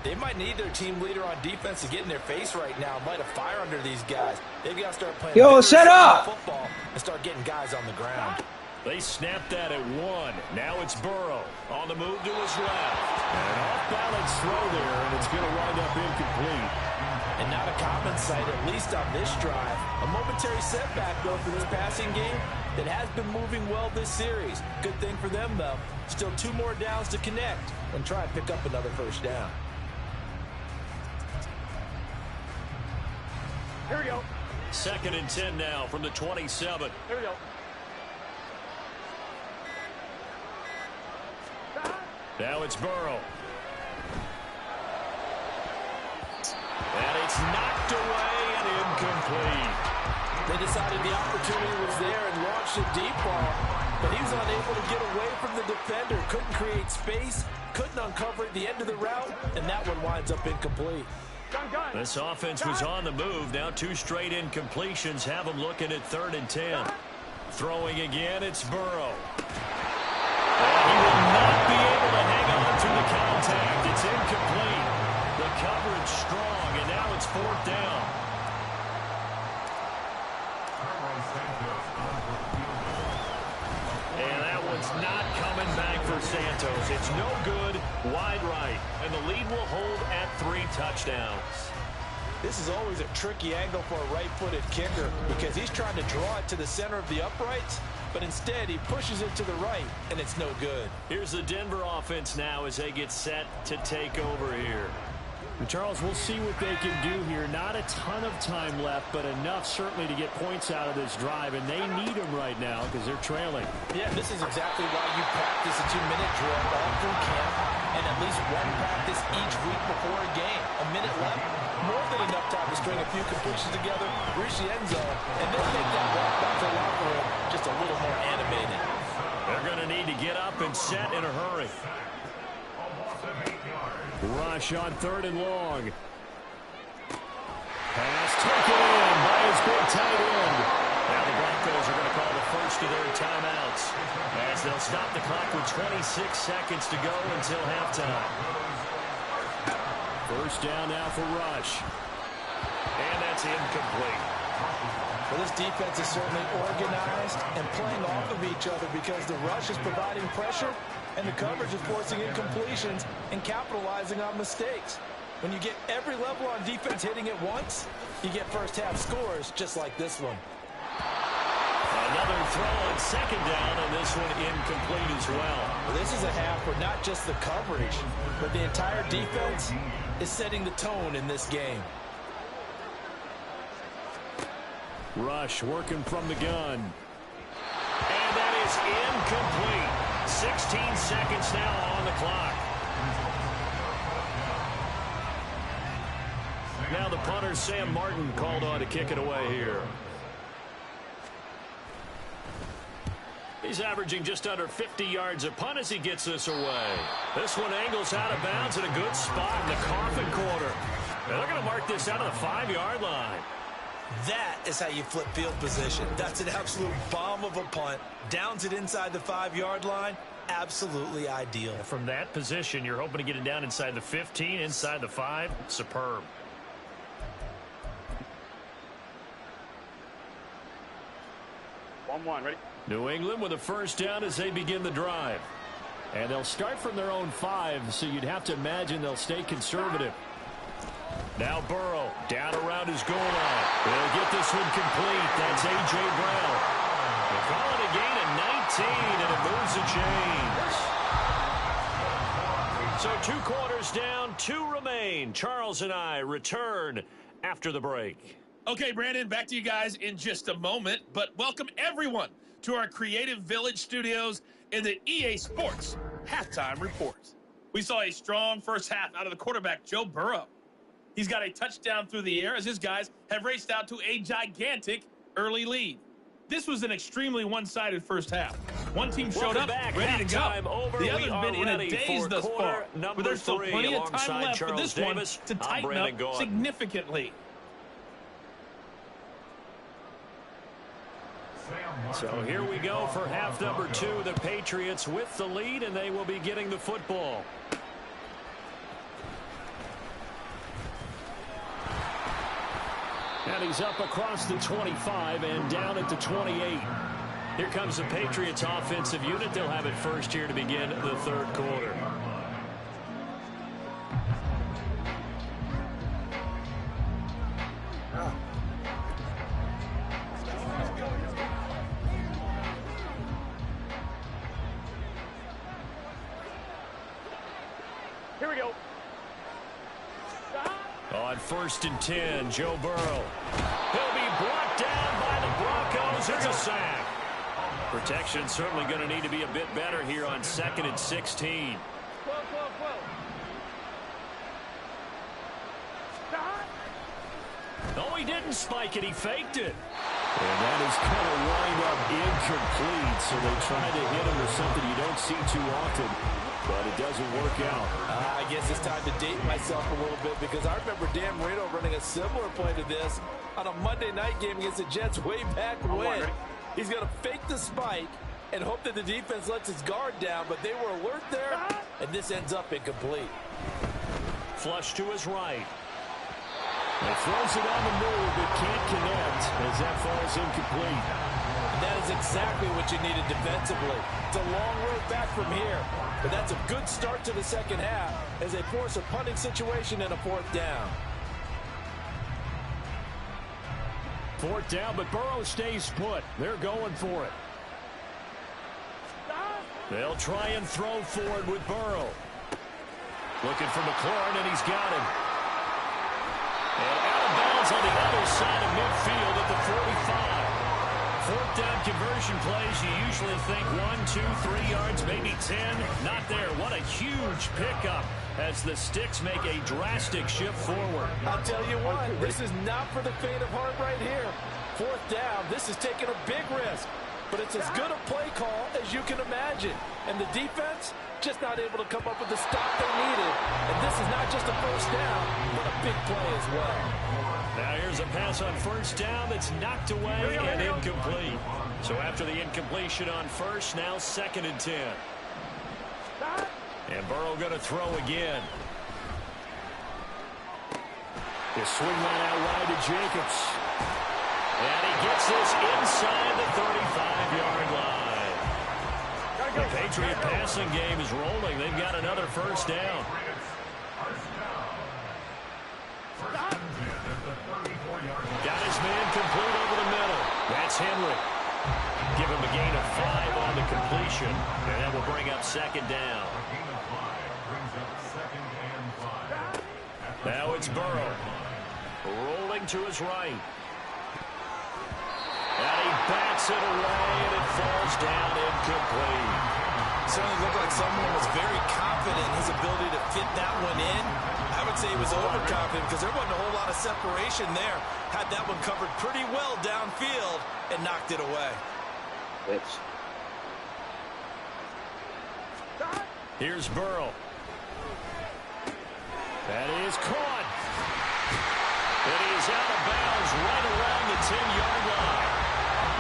they might need their team leader on defense to get in their face right now and light a fire under these guys. They've got to start playing shut up! Football and start getting guys on the ground. They snapped that at 1. Now it's Burrow on the move to his left. An off-balance throw there, and it's going to wind up incomplete. And not a common sight, at least on this drive. A momentary setback, though, for this passing game that has been moving well this series. Good thing for them, though. Still 2 more downs to connect and try and pick up another first down. Here we go. 2nd and 10 now from the 27. Here we go. Now it's Burrow. And it's knocked away and incomplete. They decided the opportunity was there and launched a deep ball, but he was unable to get away from the defender. Couldn't create space, couldn't uncover at the end of the route, and that one winds up incomplete. Gun. This offense was on the move. Now 2 straight incompletions have them looking at 3rd and 10. Throwing again, it's Burrow. And he will not be able to hang on to the contact. It's incomplete. The coverage strong, and now it's 4th down. And that one's not coming back for Santos. It's no good, wide right. And the lead will hold at 3 touchdowns. This is always a tricky angle for a right-footed kicker because he's trying to draw it to the center of the uprights, but instead he pushes it to the right, and it's no good. Here's the Denver offense now as they get set to take over here. And Charles, we'll see what they can do here. Not a ton of time left, but enough certainly to get points out of this drive, and they need them right now because they're trailing. Yeah, this is exactly why you practice a 2-minute drill all through camp and at least one practice each week before a game. A minute left, more than enough time to string a few completions together, reach the end zone, and then take that walk back to the locker room just a little more animated. They're going to need to get up and set in a hurry. Rush on 3rd and long. Pass taken in by his big tight end. Now the Broncos are going to call the first of their timeouts as they'll stop the clock with 26 seconds to go until halftime. First down now for Rush. And that's incomplete. Well, this defense is certainly organized and playing off of each other because the rush is providing pressure and the coverage is forcing incompletions and capitalizing on mistakes. When you get every level on defense hitting at once, you get first-half scores just like this one. Another throw on 2nd down, and this one incomplete as well. Well, this is a half where not just the coverage, but the entire defense is setting the tone in this game. Rush working from the gun. And that is incomplete. 16 seconds now on the clock. Now the punter, Sam Martin, called on to kick it away here. He's averaging just under 50 yards a punt as he gets this away. This one angles out of bounds in a good spot in the coffin corner. And they're going to mark this out of the 5-yard line. That is how you flip field position. That's an absolute bomb of a punt. Downs it inside the 5-yard line. Absolutely ideal. From that position, you're hoping to get it down inside the 15, inside the 5. Superb. One, ready? New England with a first down as they begin the drive. And they'll start from their own 5, so you'd have to imagine they'll stay conservative. Now Burrow down around his goal line. They'll get this one complete. That's A.J. Brown. They call it a gain of 19, and it moves the chains. So 2 quarters down, 2 remain. Charles and I return after the break. Okay, Brandon, back to you guys in just a moment. But welcome everyone to our Creative Village studios in the EA Sports Halftime Report. We saw a strong first half out of the quarterback, Joe Burrow. He's got a touchdown through the air as his guys have raced out to a gigantic early lead. This was an extremely one-sided first half. One team showed up, ready to go. The other's been in a daze thus far. But there's still plenty of time left for this one to tighten up significantly. So here we go for half number 2. The Patriots with the lead, and they will be getting the football. And he's up across the 25 and down at the 28. Here comes the Patriots offensive unit. They'll have it first here to begin the 3rd quarter. Here we go. On 1st and 10, Joe Burrow. He'll be brought down by the Broncos. It's a sack. Protection certainly going to need to be a bit better here on 2nd and 16. Oh, he didn't spike it. He faked it. And that is kind of lined up incomplete, so they try to hit him with something you don't see too often. but it doesn't work out. I guess it's time to date myself a little bit because I remember Dan Marino running a similar play to this on a Monday night game against the Jets way back when. He's going to fake the spike and hope that the defense lets his guard down, but they were alert there, and this ends up incomplete. Flush to his right. He throws it on the move, but can't connect as that falls incomplete. And that is exactly what you needed defensively. It's a long road back from here, but that's a good start to the second half as they force a punting situation and a fourth down. Fourth down, but Burrow stays put. They're going for it. They'll try and throw forward with Burrow. Looking for McLaurin, and he's got him. And out of bounds on the other side of midfield at the 45. Fourth down conversion plays, you usually think 1, 2, 3 yards, maybe 10. Not there. What a huge pickup as the Sticks make a drastic shift forward. I'll tell you what, this is not for the faint of heart right here. Fourth down, this is taking a big risk. But it's as good a play call as you can imagine. And the defense just not able to come up with the stop they needed. And this is not just a first down, but a big play as well. Now here's a pass on first down that's knocked away and incomplete. So after the incompletion on first, now 2nd and 10. And Burrow going to throw again. He'll swing that out wide to Jacobs. And he gets this inside the 35-yard line. The Patriot passing game is rolling. They've got another first down. Got his man complete over the middle. That's Henry. Give him a gain of 5 on the completion. And that will bring up 2nd down. Now it's Burrow. Rolling to his right. And he bats it away, and it falls down incomplete. Certainly looked like someone was very confident in his ability to fit that one in. I would say he was overconfident because there wasn't a whole lot of separation there. Had that one covered pretty well downfield and knocked it away. Here's Burrow. That is caught. And he is out of bounds right around the 10-yard line.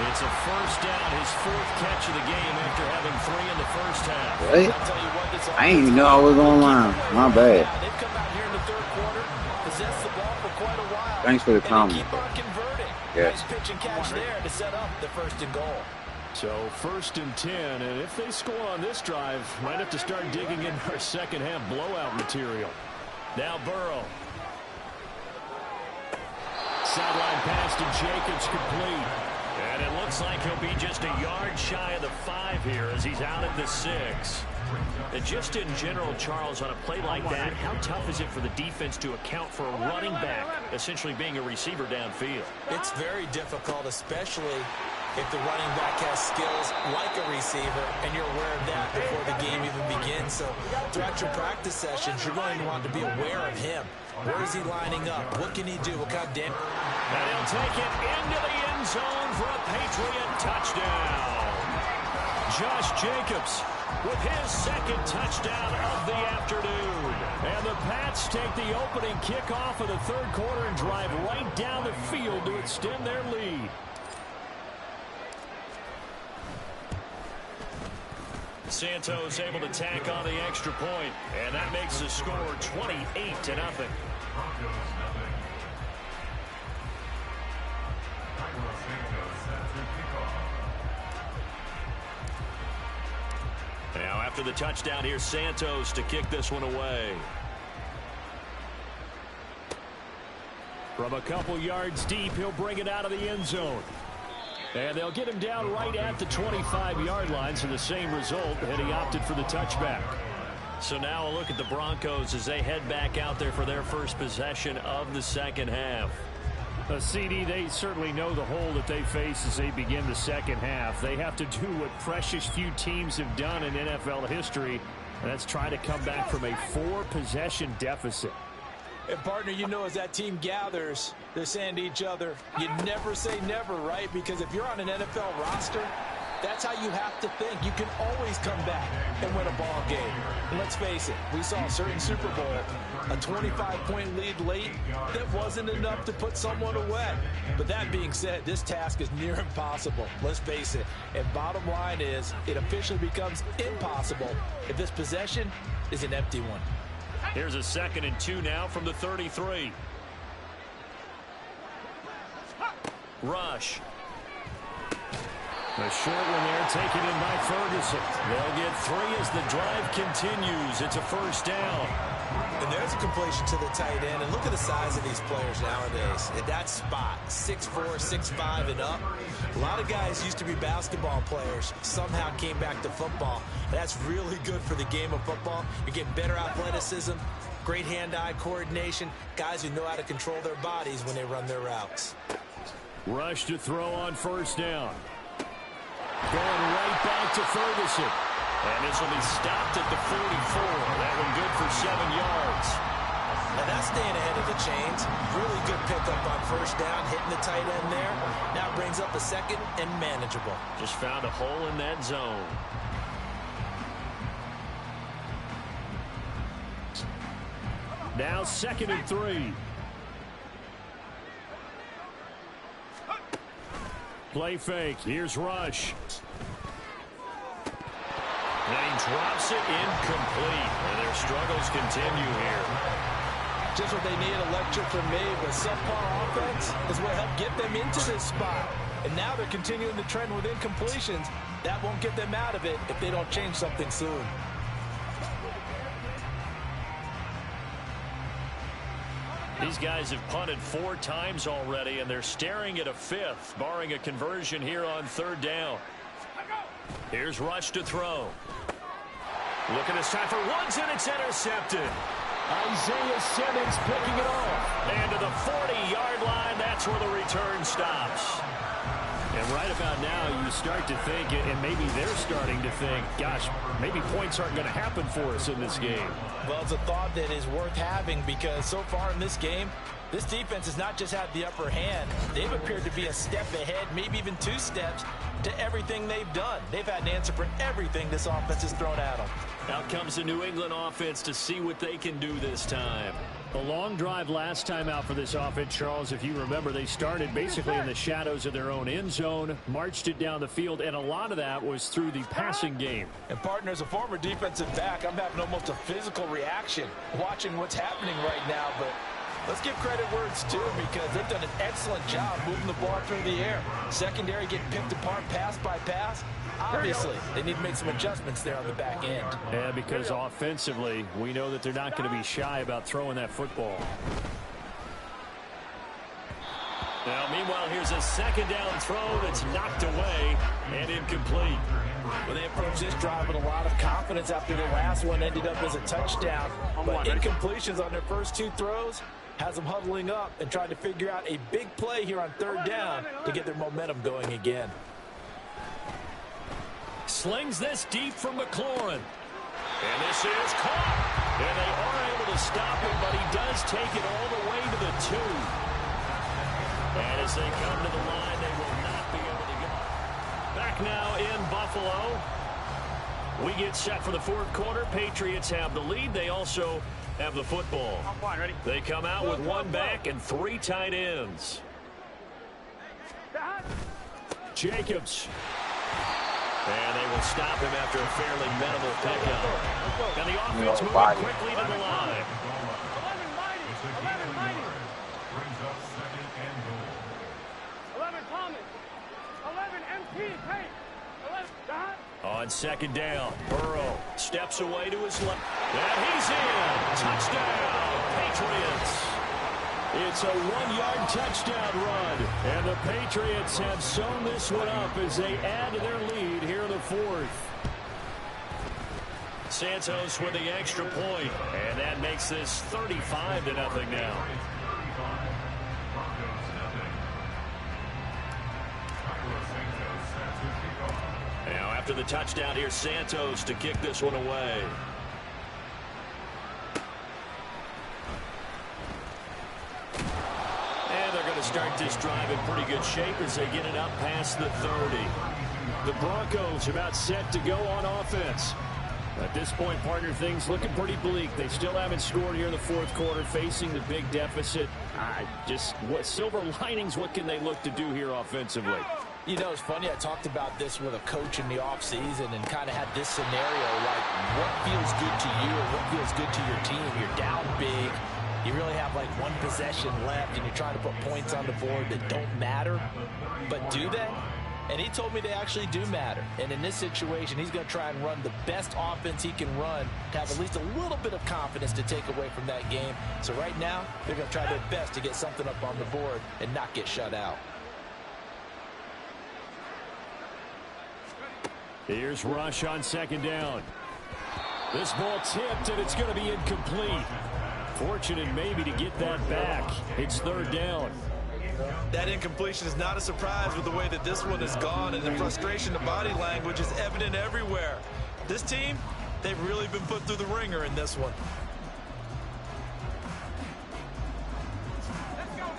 It's a first down, his 4th catch of the game after having 3 in the first half. Really? I didn't even know I was online. My bad. They've come out here in the third quarter, possessed the ball for quite a while. Thanks for the comment. Keep on converting. Yes. Nice pitch and catch there to set up the 1st and goal. So 1st and 10, and if they score on this drive, might have to start digging in our second half blowout material. Now Burrow. Sideline pass to Jacobs complete. And it looks like he'll be just a yard shy of the 5 here as he's out at the 6. And just in general, Charles, on a play like that, how tough is it for the defense to account for a running back essentially being a receiver downfield? It's very difficult, especially if the running back has skills like a receiver, and you're aware of that before the game even begins. So throughout your practice sessions, you're going to want to be aware of him. Where is he lining up? What can he do? What kind of damage? And he'll take it into the end zone for a Patriot touchdown. Josh Jacobs with his 2nd touchdown of the afternoon. And the Pats take the opening kickoff of the 3rd quarter and drive right down the field to extend their lead. Santos able to tack on the extra point, and that makes the score 28-0. Now after the touchdown, here's Santos to kick this one away. From a couple yards deep, he'll bring it out of the end zone. And they'll get him down right at the 25-yard line, so the same result, and he opted for the touchback. So now a look at the Broncos as they head back out there for their first possession of the second half. CD, they certainly know the hole that they face as they begin the second half. They have to do what precious few teams have done in NFL history, and that's try to come back from a 4-possession deficit. And partner, you know, as that team gathers, they're saying to each other, you never say never, right? Because if you're on an NFL roster, That's how you have to think. You can always come back and win a ball game. And let's face it, we saw a certain Super Bowl, a 25-point lead late that wasn't enough to put someone away. But that being said, this task is near impossible. Let's face it. And bottom line is, it officially becomes impossible if this possession is an empty one. Here's a 2nd and 2 now from the 33. Rush. A short one there taken in by Ferguson. They'll get 3 as the drive continues. It's a 1st down. And there's a completion to the tight end. And look at the size of these players nowadays. At that spot, 6'4", 6'5", and up. A lot of guys used to be basketball players, somehow came back to football. That's really good for the game of football. You're getting better athleticism, great hand-eye coordination, guys who know how to control their bodies when they run their routes. Rush to throw on 1st down. Going right back to Ferguson. And this will be stopped at the 44. That one good for 7 yards. Now that's staying ahead of the chains. Really good pickup on 1st down, hitting the tight end there. Now brings up a 2nd and manageable. Just found a hole in that zone. Now 2nd and 3. Play fake. Here's Rush. And he drops it incomplete. And their struggles continue here. Just what they need, a lecture from me. But subpar offense is what helped get them into this spot. And now they're continuing the trend with incompletions. That won't get them out of it if they don't change something soon. These guys have punted 4 times already, and they're staring at a 5th, barring a conversion here on 3rd down. Here's Rush to throw. Looking this time for Woods, and it's intercepted. Isaiah Simmons picking it off. And to the 40-yard line, that's where the return stops. And right about now, you start to think, and maybe they're starting to think, gosh, maybe points aren't going to happen for us in this game. Well, it's a thought that is worth having because so far in this game, this defense has not just had the upper hand. They've appeared to be a step ahead, maybe even 2 steps to everything they've done. They've had an answer for everything this offense has thrown at them. Out comes the New England offense to see what they can do this time. A long drive last time out for this offense, Charles. If you remember, they started basically in the shadows of their own end zone, marched it down the field, and a lot of that was through the passing game. And partner, as a former defensive back, I'm having almost a physical reaction watching what's happening right now. But let's give credit where it's due because they've done an excellent job moving the ball through the air. Secondary getting picked apart pass by pass. Obviously, they need to make some adjustments there on the back end. Yeah, because offensively, we know that they're not going to be shy about throwing that football. Now, meanwhile, here's a 2nd down throw that's knocked away and incomplete. Well, they approached this drive with a lot of confidence after the last one ended up as a touchdown. But incompletions on their first 2 throws has them huddling up and trying to figure out a big play here on 3rd down to get their momentum going again. Slings this deep from McLaurin. And this is caught. And they are able to stop him, but he does take it all the way to the 2. And as they come to the line, they will not be able to get it. Back now in Buffalo. We get set for the 4th quarter. Patriots have the lead. They also have the football. They come out with 1 back and 3 tight ends. Jacobs. And they will stop him after a fairly minimal pickup. And the offense moving quickly to the line. 11 Thomas. 11 MT. Hey. 11 Don. On 2nd down, Burrow steps away to his left. And he's in. Touchdown, Patriots. It's a 1-yard touchdown run. And the Patriots have sewn this one up as they add to their lead here in the 4th. Santos with the extra point. And that makes this 35-0 now. Now after the touchdown, here's Santos to kick this one away. And they're going to start this drive in pretty good shape as they get it up past the 30. The Broncos about set to go on offense. At this point, partner, things looking pretty bleak. They still haven't scored here in the fourth quarter, facing the big deficit. What silver linings, what can they look to do here offensively? You know, it's funny. I talked about this with a coach in the offseason and kind of had this scenario, like what feels good to you or what feels good to your team. You're down big. You really have like one possession left, and you're trying to put points on the board that don't matter. But do they? And he told me they actually do matter. And in this situation, he's going to try and run the best offense he can run to have at least a little bit of confidence to take away from that game. So right now, they're going to try their best to get something up on the board and not get shut out. Here's Rush on second down. This ball tipped, and it's going to be incomplete. Fortunate maybe to get that back. It's third down. That incompletion is not a surprise with the way that this one has gone, and the frustration, the body language is evident everywhere. This team, they've really been put through the ringer in this one.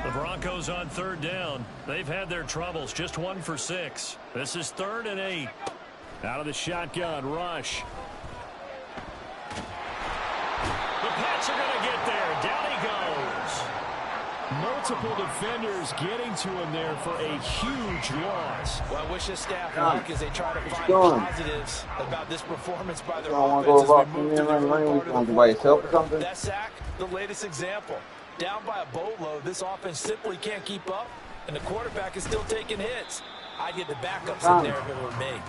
The Broncos on third down. They've had their troubles, just 1 for 6. This is 3rd and 8. Out of the shotgun, Rush. The Pats are going to get there. Down he goes. Multiple defenders getting to him there for a huge loss. Well, I wish his staff luck as they try to find positives about this performance by their offense as we move to the early part of the that sack, the latest example. Down by a boatload, this offense simply can't keep up, and the quarterback is still taking hits. I'd get the backups in there if it were me.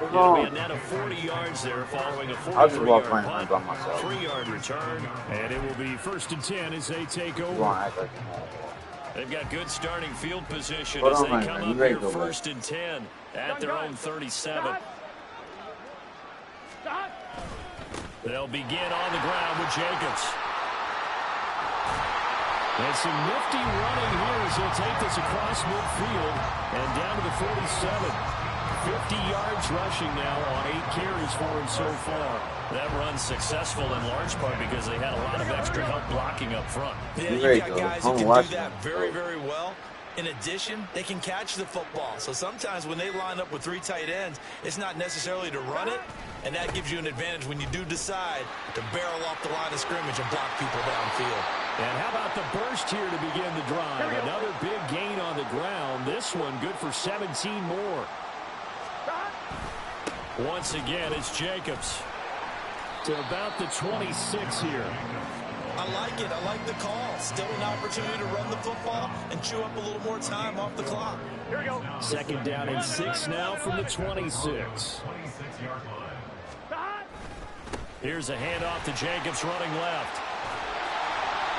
It'll be a net of 40 yards there following a 43-yard punt, 3-yard return, and it will be 1st and 10 as they take over. They've got good starting field position as they come up here 1st and 10 at their own 37. They'll begin on the ground with Jacobs. And some nifty running here as he'll take this across midfield and down to the 47. 50 yards rushing now on 8 carries for him so far. That run's successful in large part because they had a lot of extra help blocking up front. Yeah, you got guys who can do that very, very well. In addition, they can catch the football. So sometimes when they line up with 3 tight ends, it's not necessarily to run it, and that gives you an advantage when you do decide to barrel off the line of scrimmage and block people downfield. And how about the burst here to begin the drive? Another big gain on the ground. This one good for 17 more. Once again, it's Jacobs to about the 26 here. I like it. I like the call. Still an opportunity to run the football and chew up a little more time off the clock. Here we go. 2nd down and 6 now from the 26. Here's a handoff to Jacobs running left.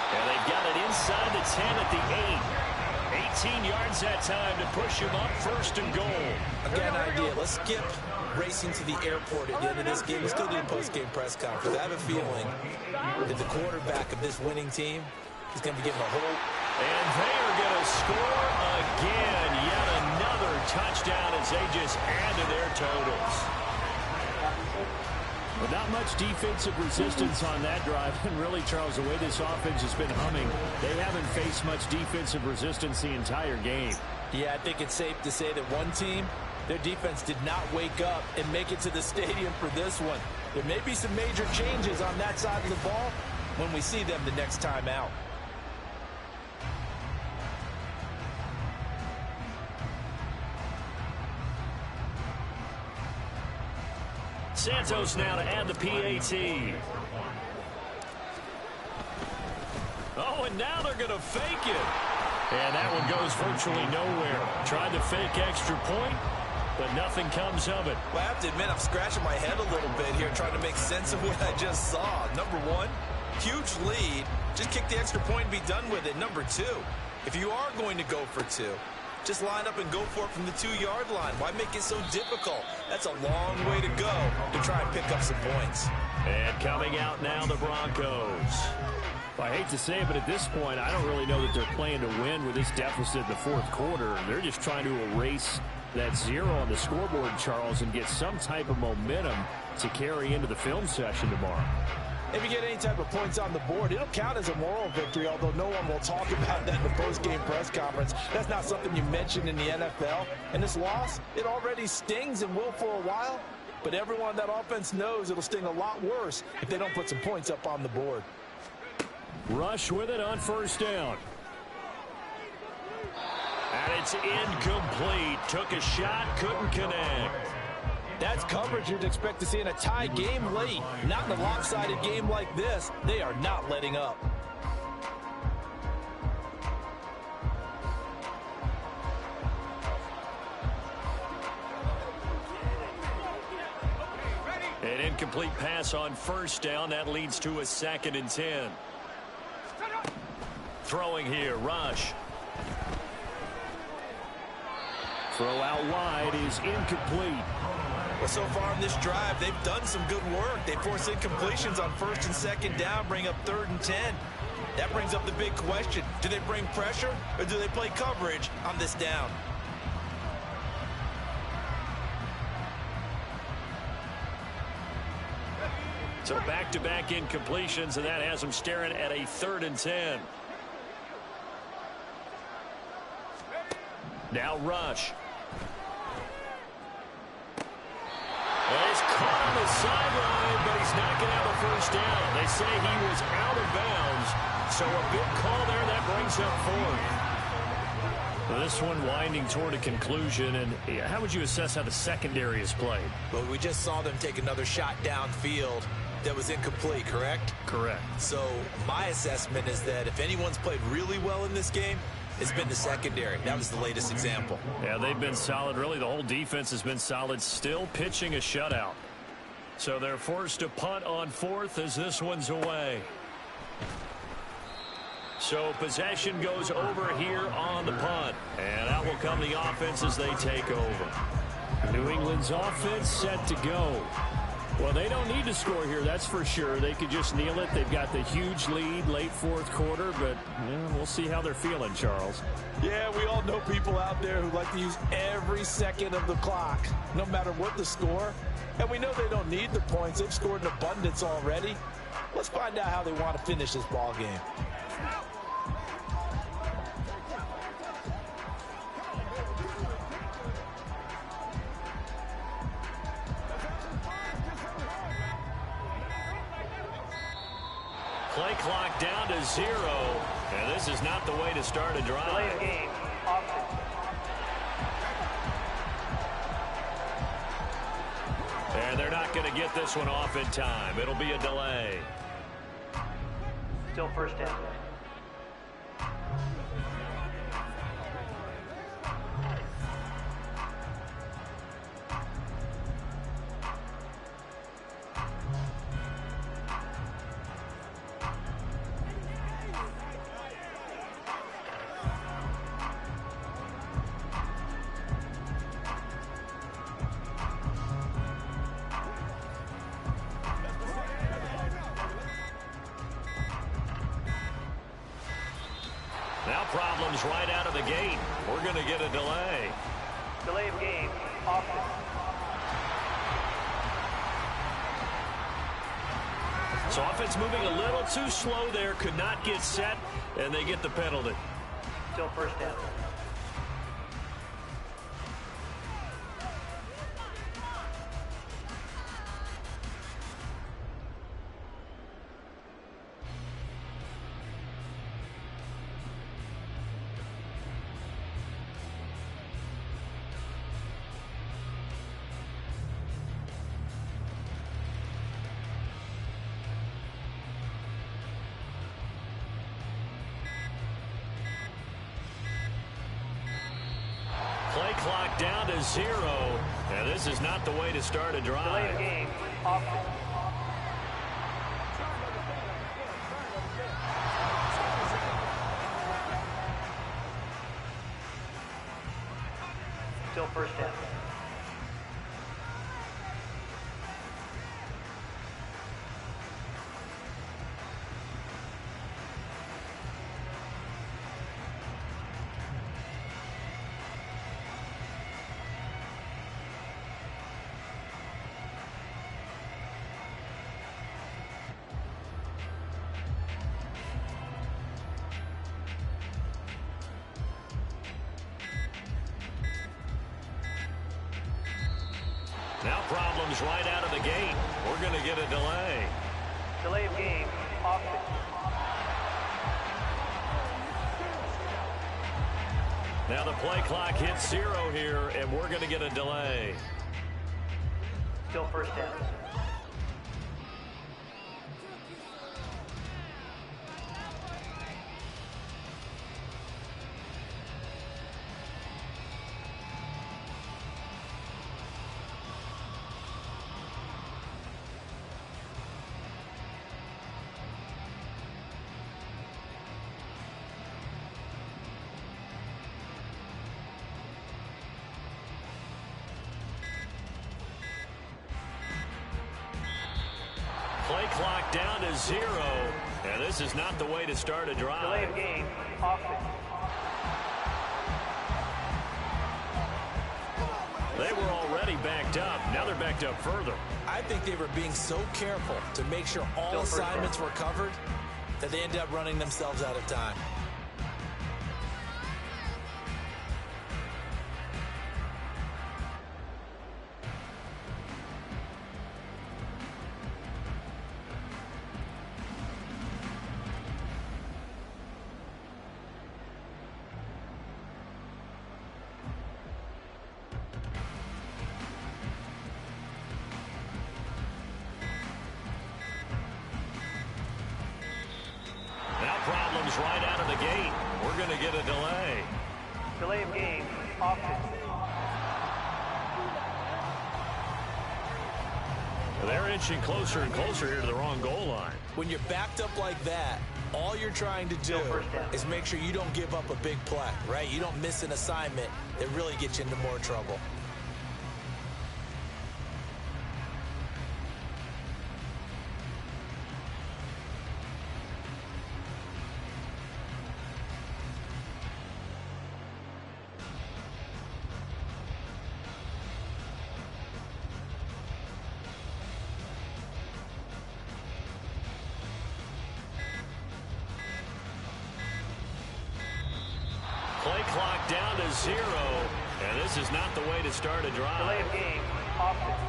And they've got it inside the 10 at the 8. 18 yards that time to push him up 1st and goal. I got an idea. Let's skip racing to the airport at the end of this game. Let's go to the post-game press conference. I have a feeling that the quarterback of this winning team is going to be getting a whole... And they are going to score again. Yet another touchdown as they just add to their totals. But not much defensive resistance on that drive. And really, Charles, the way this offense has been humming, they haven't faced much defensive resistance the entire game. Yeah, I think it's safe to say that one team, their defense did not wake up and make it to the stadium for this one. There may be some major changes on that side of the ball when we see them the next time out. Santos now to add the PAT. Oh, and now they're going to fake it. And that one goes virtually nowhere. Tried to fake extra point, but nothing comes of it. Well, I have to admit, I'm scratching my head a little bit here trying to make sense of what I just saw. Number one, huge lead. Just kick the extra point and be done with it. Number two, if you are going to go for 2, just line up and go for it from the 2-yard line. Why make it so difficult? That's a long way to go to try and pick up some points. And coming out now, the Broncos. I hate to say it, but at this point, I don't really know that they're playing to win with this deficit in the fourth quarter. They're just trying to erase that 0 on the scoreboard, Charles, and get some type of momentum to carry into the film session tomorrow. If you get any type of points on the board, it'll count as a moral victory, although no one will talk about that in the post-game press conference. That's not something you mention in the NFL. And this loss, it already stings and will for a while, but everyone on that offense knows it'll sting a lot worse if they don't put some points up on the board. Rush with it on first down. And it's incomplete. Took a shot, couldn't connect. That's coverage you'd expect to see in a tie game late. Not in a lopsided game like this. They are not letting up. An incomplete pass on first down. That leads to a 2nd and 10. Throwing here, Rush. Throw out wide is incomplete. Well, so far in this drive, they've done some good work. They force incompletions on 1st and 2nd down, bring up 3rd and 10. That brings up the big question. Do they bring pressure or do they play coverage on this down? So back-to-back incompletions, and that has them staring at a 3rd and 10. Now Rush. He's caught on the sideline, but he's not going to have a first down. They say he was out of bounds, so a big call there that brings up 4th. Well, this one winding toward a conclusion, and how would you assess how the secondary is played? Well, we just saw them take another shot downfield that was incomplete, correct? Correct. So my assessment is that if anyone's played really well in this game, it's been the secondary. That was the latest example. Yeah, they've been solid. Really, the whole defense has been solid, still pitching a shutout. So they're forced to punt on 4th as this one's away. So possession goes over here on the punt. And out will come the offense as they take over. New England's offense set to go. Well, they don't need to score here, that's for sure. They could just kneel it. They've got the huge lead late 4th quarter, but we'll see how they're feeling, Charles. Yeah, we all know people out there who like to use every second of the clock, no matter what the score. And we know they don't need the points. They've scored in abundance already. Let's find out how they want to finish this ball game. Play clock down to 0, and this is not the way to start a drive. Delay of game. And they're not going to get this one off in time. It'll be a delay. Still first down. Now problems right out of the gate. We're going to get a delay. Delay of game. Offense. So offense moving a little too slow there. Could not get set, and they get the penalty. Still first down. Play clock down to 0, and this is not the way to start a drive. Delay of game. Offense. Still first down. Now problems right out of the gate. We're going to get a delay. Delay of game, offense. Now the play clock hits 0 here, and we're going to get a delay. Still first down. Play clock down to 0, and this is not the way to start a drive. Delay of game, offense. They were already backed up. Now they're backed up further. I think they were being so careful to make sure all Still first assignments down. were covered that they ended up running themselves out of time. Now problems right out of the gate. We're going to get a delay. Delay of game, offense. They're inching closer and closer here to the wrong goal line. When you're backed up like that, all you're trying to do Still first down. is make sure you don't give up a big play, right? You don't miss an assignment that really gets you into more trouble. Play clock down to 0, and this is not the way to start a Delay drive. of game, offense.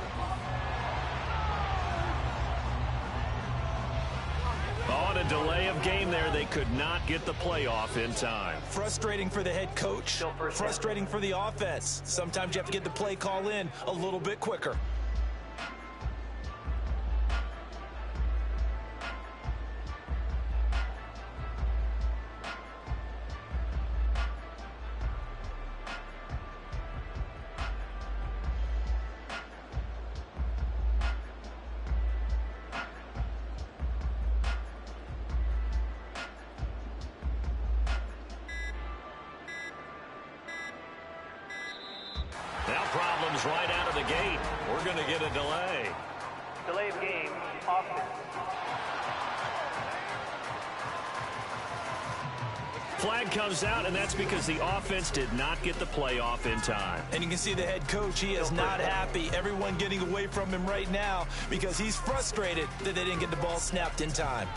On a delay of game there, they could not get the play off in time. Frustrating for the head coach, Still first down. frustrating for the offense. Sometimes you have to get the play call in a little bit quicker. Now problems right out of the gate. We're going to get a delay. Delay of game, offense. Flag comes out, and that's because the offense did not get the play off in time. And you can see the head coach, he is not happy. Everyone getting away from him right now because he's frustrated that they didn't get the ball snapped in time.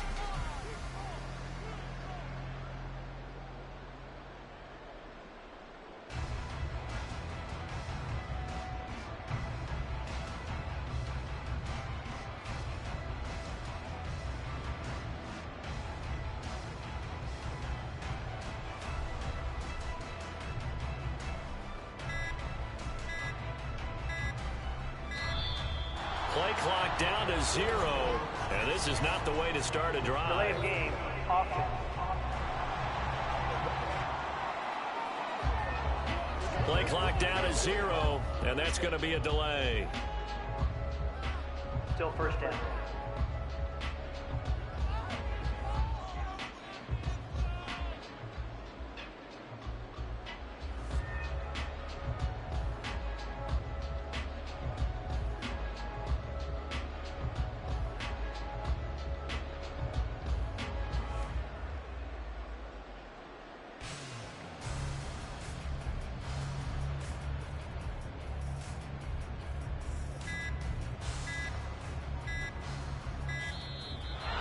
Play clock down to 0, and this is not the way to start a Delay drive. of game, offense. Play clock down to 0, and that's going to be a delay. Still first down.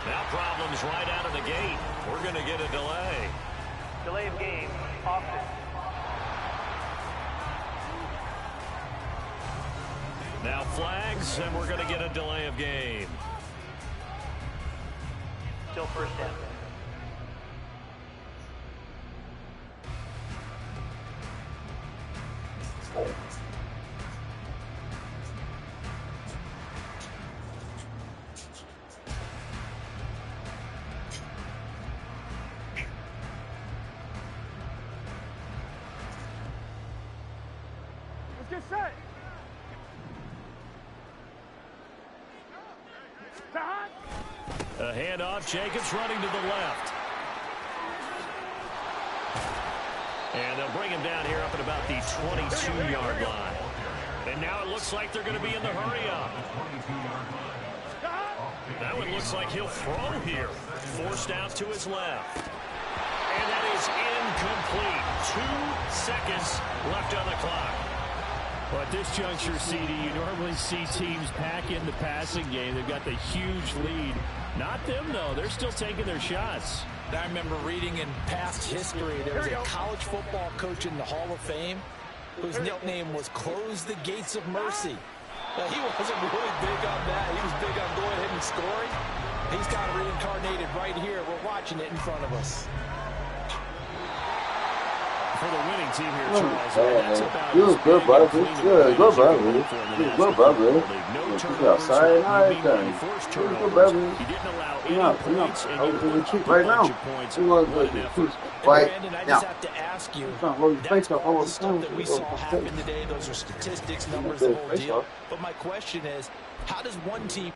Now problems right out of the gate. We're going to get a delay. Delay of game, offense. Now flags, and we're going to get a delay of game. Still first down. Let's get set. A handoff, Jacobs running to the left. And they'll bring him down here up at about the 22-yard line. And now it looks like they're going to be in the hurry up. That one looks like he'll throw here. Forced out to his left. And that is incomplete. 2 seconds left on the clock. Well, at this juncture, CD, you normally see teams pack in the passing game. They've got the huge lead. Not them, though. They're still taking their shots. I remember reading in past history, there was a college football coach in the Hall of Fame whose nickname was Close the Gates of Mercy. Now, he wasn't really big on that. He was big on going ahead and scoring. He's kind of reincarnated right here. We're watching it in front of us. For the winning team here, Charles. That's about you was good, brother. Good, brother. You was good, brother. You outside and everything. You was good, brother. He didn't allow any points, and you won a bunch of points. Right Brandon, I now. just have to ask you, that's all the stuff that we saw happen today. Those are statistics, numbers, the whole deal. But my question is, how does one team...